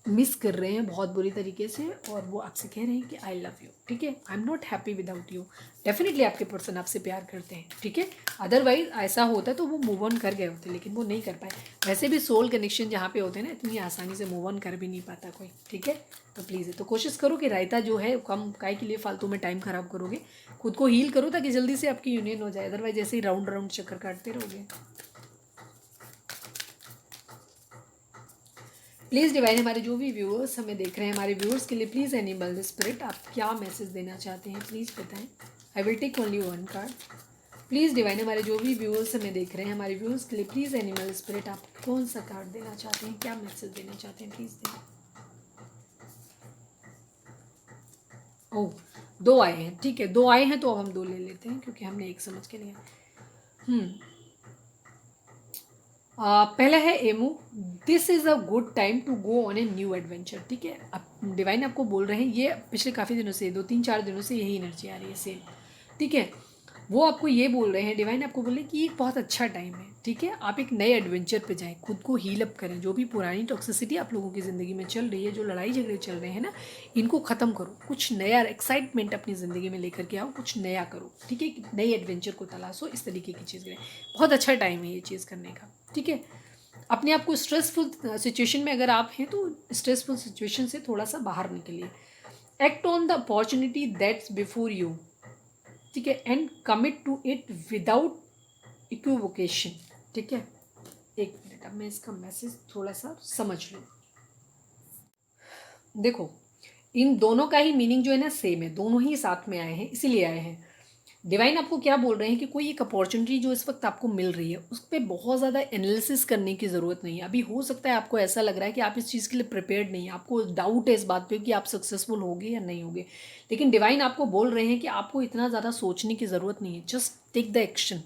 मिस कर रहे हैं, बहुत बुरी तरीके से, और वो आपसे कह रहे हैं कि आई लव यू, ठीक है, I am not happy without you. Definitely आपके पर्सन आपसे प्यार करते हैं, ठीक है, अदरवाइज ऐसा होता तो वो मूव ऑन कर गए होते, लेकिन वो नहीं कर पाए। वैसे भी सोल कनेक्शन जहाँ पे होते हैं ना, इतनी आसानी से मूव ऑन कर भी नहीं पाता कोई, ठीक है। तो प्लीज़ तो कोशिश करो कि रायता जो है कम, काय के लिए फालतू में टाइम ख़राब करोगे, खुद को हील करो ताकि जल्दी से आपकी यूनियन हो जाए, अदरवाइज ऐसे ही राउंड राउंड चक्कर काटते रहोगे। प्लीज़ डिवाइन, हमारे जो भी व्यूअर्स हमें देख रहे हैं, हमारे व्यूअर्स के लिए प्लीज़ एनिमल द स्पिरिट, आप क्या मैसेज देना चाहते हैं प्लीज़ बताएं। I will take only one card. Please divine, हमारे जो भी व्यूअर्स हमें देख रहे हैं, हमारे व्यूअर्स के लिए प्लीज़ एनिमल स्पिरिट, आप कौन सा कार्ड देना चाहते हैं, क्या मैसेज देना चाहते हैं, प्लीज़ दें। ओह, दो आए हैं, ठीक है, दो आए हैं तो अब हम दो ले लेते हैं क्योंकि हमने एक समझ के लिया। पहला है emu, this is a good time to go on a new adventure, ठीक है। अब डिवाइन आपको बोल रहे हैं, ये पिछले काफ़ी दिनों से, 2 3 4 दिनों से यही एनर्जी आ रही है सेम, ठीक है। वो आपको ये बोल रहे हैं, डिवाइन आपको बोल रहे हैं कि ये बहुत अच्छा टाइम है, ठीक है, आप एक नए एडवेंचर पे जाएं, खुद को हील अप करें, जो भी पुरानी टॉक्सिसिटी आप लोगों की ज़िंदगी में चल रही है, जो लड़ाई झगड़े चल रहे हैं ना, इनको ख़त्म करो, कुछ नया एक्साइटमेंट अपनी ज़िंदगी में लेकर के आओ, कुछ नया करो, ठीक है, नई एडवेंचर को तलाशो, इस तरीके की चीज़ करें, बहुत अच्छा टाइम है ये चीज़ करने का, ठीक है। अपने आप को स्ट्रेसफुल सिचुएशन में अगर आप हैं तो स्ट्रेसफुल सिचुएशन से थोड़ा सा बाहर निकलिए, act on the opportunity that's before you, ठीक है, and commit to it without equivocation, ठीक है। एक मिनट, अब मैं इसका मैसेज थोड़ा सा समझ लूँ। देखो, इन दोनों का ही मीनिंग जो है ना सेम है, दोनों ही साथ में आए हैं, इसीलिए आए हैं। डिवाइन आपको क्या बोल रहे हैं कि कोई एक अपॉर्चुनिटी जो इस वक्त आपको मिल रही है उस पर बहुत ज़्यादा एनालिसिस करने की ज़रूरत नहीं है। अभी हो सकता है आपको ऐसा लग रहा है कि आप इस चीज़ के लिए प्रिपेयर्ड नहीं है, आपको डाउट है इस बात पे कि आप सक्सेसफुल होगे या नहीं होगे, लेकिन डिवाइन आपको बोल रहे हैं कि आपको इतना ज़्यादा सोचने की ज़रूरत नहीं है। Just take the action.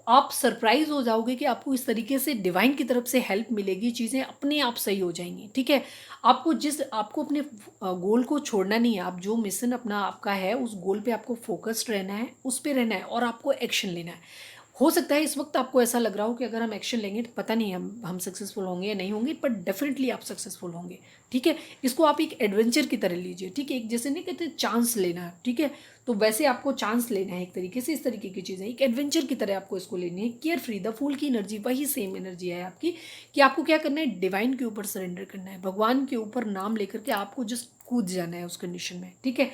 आप सरप्राइज हो जाओगे कि आपको इस तरीके से डिवाइन की तरफ से हेल्प मिलेगी, चीज़ें अपने आप सही हो जाएंगी। ठीक है, आपको अपने गोल को छोड़ना नहीं है। आप जो मिशन अपना आपका है उस गोल पे आपको फोकस्ड रहना है, उस पे रहना है और आपको एक्शन लेना है। हो सकता है इस वक्त आपको ऐसा लग रहा हो कि अगर हम एक्शन लेंगे तो पता नहीं हम सक्सेसफुल होंगे या नहीं होंगे, पर डेफिनेटली आप सक्सेसफुल होंगे। ठीक है, इसको आप एक एडवेंचर की तरह लीजिए। ठीक है, एक जैसे नहीं कहते चांस लेना। ठीक है, तो वैसे आपको चांस लेना है एक तरीके से। इस तरीके की चीज़ें एक एडवेंचर की तरह आपको इसको लेनी है। केयर फ्री, द फूल की एनर्जी वही सेम एनर्जी है आपकी कि आपको क्या करना है, डिवाइन के ऊपर सरेंडर करना है, भगवान के ऊपर नाम लेकर के आपको जस्ट कूद जाना है उस कंडीशन में। ठीक है,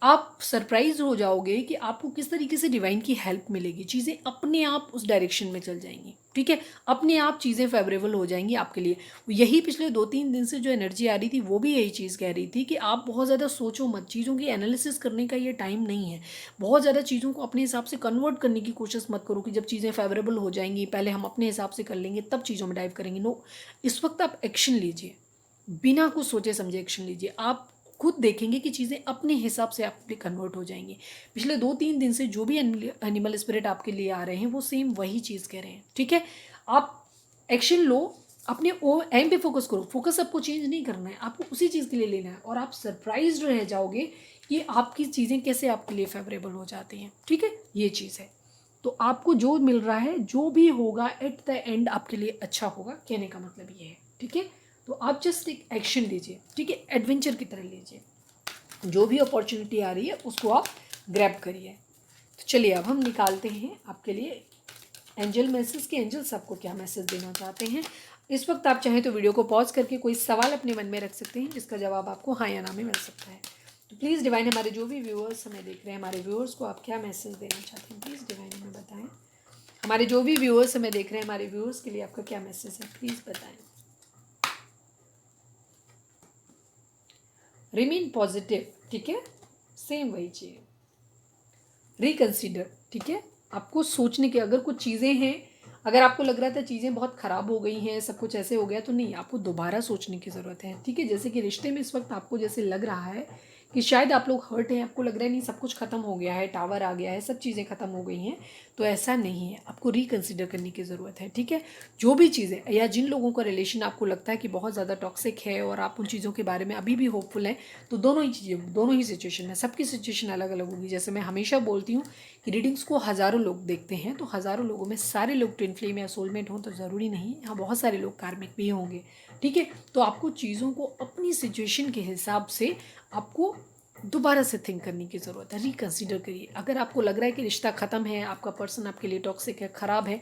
आप सरप्राइज हो जाओगे कि आपको किस तरीके से डिवाइन की हेल्प मिलेगी, चीज़ें अपने आप उस डायरेक्शन में चल जाएंगी। ठीक है, अपने आप चीज़ें फेवरेबल हो जाएंगी आपके लिए। यही पिछले 2-3 दिन से जो एनर्जी आ रही थी वो भी यही चीज़ कह रही थी कि आप बहुत ज़्यादा सोचो मत, चीज़ों की एनालिसिस करने का ये टाइम नहीं है। बहुत ज़्यादा चीज़ों को अपने हिसाब से कन्वर्ट करने की कोशिश मत करो कि जब चीज़ें फेवरेबल हो जाएंगी पहले हम अपने हिसाब से कर लेंगे तब चीज़ों में डाइव करेंगे। नो, इस वक्त आप एक्शन लीजिए, बिना कुछ सोचे समझे एक्शन लीजिए। आप खुद देखेंगे कि चीज़ें अपने हिसाब से आप पे कन्वर्ट हो जाएंगी। पिछले 2-3 दिन से जो भी एनिमल स्पिरिट आपके लिए आ रहे हैं वो सेम वही चीज़ कह रहे हैं। ठीक है, आप एक्शन लो, अपने ओ एम पे फोकस करो। फोकस आपको चेंज नहीं करना है, आपको उसी चीज़ के लिए लेना है और आप सरप्राइज रह जाओगे कि आपकी चीज़ें कैसे आपके लिए फेवरेबल हो जाती हैं। ठीक है, ये चीज़ है। तो आपको जो मिल रहा है जो भी होगा एट द एंड आपके लिए अच्छा होगा, कहने का मतलब ये है। ठीक है, तो आप जस्ट एक एक्शन लीजिए। ठीक है, एडवेंचर की तरह लीजिए, जो भी अपॉर्चुनिटी आ रही है उसको आप ग्रैब करिए। तो चलिए अब हम निकालते हैं आपके लिए एंजल मैसेज के एंजल्स आपको क्या मैसेज देना चाहते हैं। इस वक्त आप चाहें तो वीडियो को पॉज करके कोई सवाल अपने मन में रख सकते हैं जिसका जवाब आपको हाँ या ना में मिल सकता है। तो प्लीज़ डिवाइन, हमारे जो भी व्यूअर्स हमें देख रहे हैं, हमारे व्यूअर्स को आप क्या मैसेज देना चाहते हैं, प्लीज़ डिवाइन हमें बताएं। हमारे जो भी व्यूअर्स हमें देख रहे हैं, हमारे व्यूअर्स के लिए आपका क्या मैसेज है, प्लीज़ बताएं। Remain positive. ठीक है, सेम वही चाहिए। रिकंसीडर। ठीक है, आपको सोचने के, अगर कुछ चीज़ें हैं, अगर आपको लग रहा था चीज़ें बहुत ख़राब हो गई हैं, सब कुछ ऐसे हो गया, तो नहीं, आपको दोबारा सोचने की ज़रूरत है। ठीक है, जैसे कि रिश्ते में इस वक्त आपको जैसे लग रहा है कि शायद आप लोग हर्ट हैं, आपको लग रहा है नहीं सब कुछ ख़त्म हो गया है, टावर आ गया है, सब चीज़ें ख़त्म हो गई हैं, तो ऐसा नहीं है, आपको रिकंसिडर करने की ज़रूरत है। ठीक है, जो भी चीज़ें या जिन लोगों का रिलेशन आपको लगता है कि बहुत ज़्यादा टॉक्सिक है और आप उन चीज़ों के बारे में अभी भी होपफुल हैं, तो दोनों ही चीज़ें, दोनों ही सिचुएशन में सबकी सिचुएशन अलग अलग होगी। जैसे मैं हमेशा बोलती हूँ कि रीडिंग्स को हज़ारों लोग देखते हैं, तो हज़ारों लोगों में सारे लोग ट्विन फ्लेम या सोलमेट हों तो ज़रूरी नहीं, यहाँ बहुत सारे लोग कार्मिक भी होंगे। ठीक है, तो आपको चीज़ों को अपनी सिचुएशन के हिसाब से आपको दोबारा से थिंक करने की ज़रूरत है। रिकंसिडर करिए। अगर आपको लग रहा है कि रिश्ता ख़त्म है, आपका पर्सन आपके लिए टॉक्सिक है, ख़राब है,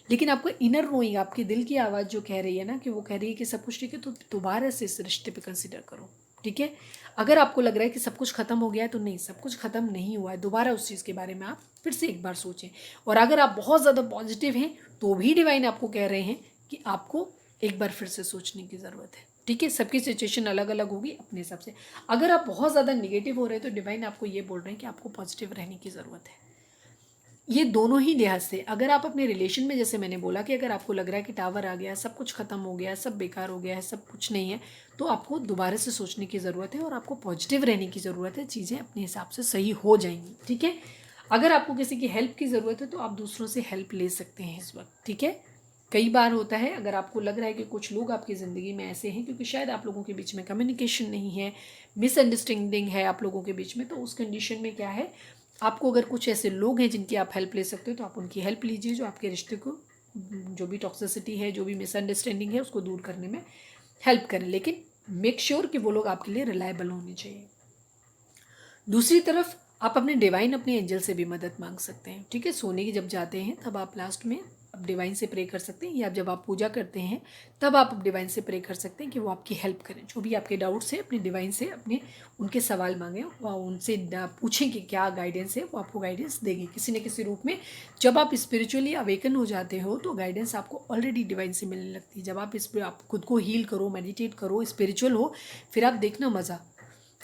लेकिन आपको इनर नोइंग, आपके दिल की आवाज़ जो कह रही है ना कि वो कह रही है कि सब कुछ ठीक है, तो दोबारा से इस रिश्ते पे कंसिडर करो। ठीक है, अगर आपको लग रहा है कि सब कुछ ख़त्म हो गया है, तो नहीं, सब कुछ ख़त्म नहीं हुआ है, दोबारा उस चीज़ के बारे में आप फिर से एक बार सोचें। और अगर आप बहुत ज़्यादा पॉजिटिव हैं तो भी डिवाइन आपको कह रहे हैं कि आपको एक बार फिर से सोचने की ज़रूरत है। ठीक है, सबकी सिचुएशन अलग अलग होगी अपने हिसाब से। अगर आप बहुत ज़्यादा निगेटिव हो रहे हैं तो डिवाइन आपको ये बोल रहे हैं कि आपको पॉजिटिव रहने की ज़रूरत है। ये दोनों ही लिहाज से, अगर आप अपने रिलेशन में, जैसे मैंने बोला कि अगर आपको लग रहा है कि टावर आ गया, सब कुछ ख़त्म हो गया, सब बेकार हो गया है, सब कुछ नहीं है, तो आपको दोबारा से सोचने की ज़रूरत है और आपको पॉजिटिव रहने की ज़रूरत है। चीज़ें अपने हिसाब से सही हो जाएंगी। ठीक है, अगर आपको किसी की हेल्प की ज़रूरत है तो आप दूसरों से हेल्प ले सकते हैं इस वक्त। ठीक है, कई बार होता है अगर आपको लग रहा है कि कुछ लोग आपकी ज़िंदगी में ऐसे हैं क्योंकि शायद आप लोगों के बीच में कम्युनिकेशन नहीं है, मिसअंडरस्टैंडिंग है आप लोगों के बीच में, तो उस कंडीशन में क्या है, आपको अगर कुछ ऐसे लोग हैं जिनकी आप हेल्प ले सकते हो तो आप उनकी हेल्प लीजिए, जो आपके रिश्ते को, जो भी टॉक्सिसिटी है, जो भी मिसअंडरस्टैंडिंग है, उसको दूर करने में हेल्प करें। लेकिन मेक श्योर कि वो लोग आपके लिए रिलायबल होने चाहिए। दूसरी तरफ आप अपने डिवाइन, अपने एंजल से भी मदद मांग सकते हैं। ठीक है, सोने की जब जाते हैं तब आप लास्ट में अब डिवाइन से प्रे कर सकते हैं, या जब आप पूजा करते हैं तब आप डिवाइन से प्रे कर सकते हैं कि वो आपकी हेल्प करें। जो भी आपके डाउट्स हैं अपने डिवाइन से अपने उनके सवाल मांगें, वो उनसे पूछें कि क्या गाइडेंस है, वो आपको गाइडेंस देंगे किसी न किसी रूप में। जब आप स्पिरिचुअली अवेकन हो जाते हो तो गाइडेंस आपको ऑलरेडी डिवाइन से मिलने लगती है। जब आप खुद को हील करो, मेडिटेट करो, स्पिरिचुअल हो, फिर आप देखना मज़ा,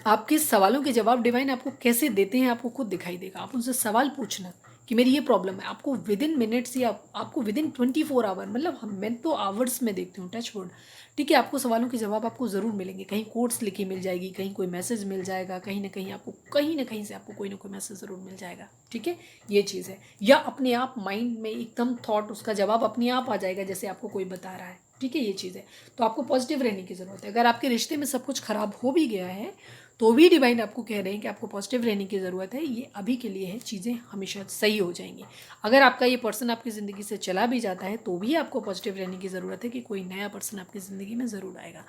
आपके सवालों के जवाब डिवाइन आपको कैसे देते हैं आपको खुद दिखाई देगा। आप उनसे सवाल पूछना कि मेरी ये प्रॉब्लम है, आपको विद इन मिनट्स या आपको विद इन 24 आवर, मतलब मैं तो आवर्स में देखती हूँ, टच वुड, ठीक है। आपको सवालों के जवाब आपको ज़रूर मिलेंगे, कहीं कोट्स लिखी मिल जाएगी, कहीं कोई मैसेज मिल जाएगा, कहीं ना कहीं आपको कहीं ना कहीं से आपको कोई ना कोई मैसेज ज़रूर मिल जाएगा, ठीक है। ये चीज़ है, या अपने आप माइंड में एकदम थॉट उसका जवाब अपने आप आ जाएगा जैसे आपको कोई बता रहा है, ठीक है। ये चीज़ है, तो आपको पॉजिटिव रहने की ज़रूरत है। अगर आपके रिश्ते में सब कुछ ख़राब हो भी गया है तो भी डिवाइन आपको कह रहे हैं कि आपको पॉजिटिव रहने की ज़रूरत है, ये अभी के लिए है, चीज़ें हमेशा सही हो जाएंगी। अगर आपका ये पर्सन आपकी ज़िंदगी से चला भी जाता है तो भी आपको पॉजिटिव रहने की ज़रूरत है कि कोई नया पर्सन आपकी ज़िंदगी में ज़रूर आएगा।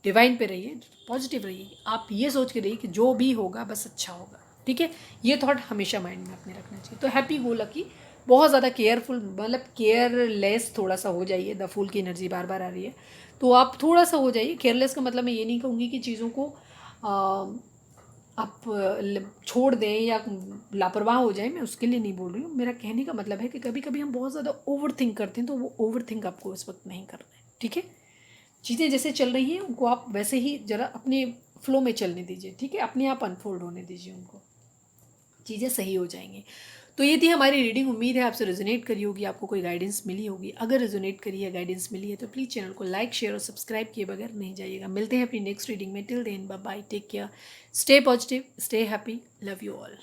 डिवाइन पे रहिए, पॉजिटिव रहिए, आप ये सोच के रहिए कि जो भी होगा बस अच्छा होगा, ठीक है। ये थॉट हमेशा माइंड में अपने रखना चाहिए। तो हैप्पी गो लकी, बहुत ज़्यादा केयरफुल, मतलब केयरलेस थोड़ा सा हो जाइए। द फूल की एनर्जी बार बार आ रही है, तो आप थोड़ा सा हो जाइए केयरलेस। का मतलब मैं ये नहीं कहूँगी कि चीज़ों को आप छोड़ दें या लापरवाह हो जाए, मैं उसके लिए नहीं बोल रही हूँ। मेरा कहने का मतलब है कि कभी कभी हम बहुत ज़्यादा ओवर थिंक करते हैं, तो वो ओवर थिंक आपको इस वक्त नहीं करना है, ठीक है। चीज़ें जैसे चल रही हैं उनको आप वैसे ही ज़रा अपने फ्लो में चलने दीजिए, ठीक है। अपने आप अनफोल्ड होने दीजिए उनको, चीज़ें सही हो जाएंगी। तो ये थी हमारी रीडिंग, उम्मीद है आपसे रेजोनेट करी होगी, आपको कोई गाइडेंस मिली होगी। अगर रेजोनेट करी है, गाइडेंस मिली है, तो प्लीज़ चैनल को लाइक शेयर और सब्सक्राइब किए बगैर नहीं जाइएगा। मिलते हैं अपनी नेक्स्ट रीडिंग में। Till then bye bye, take care, stay positive, stay happy, love you all.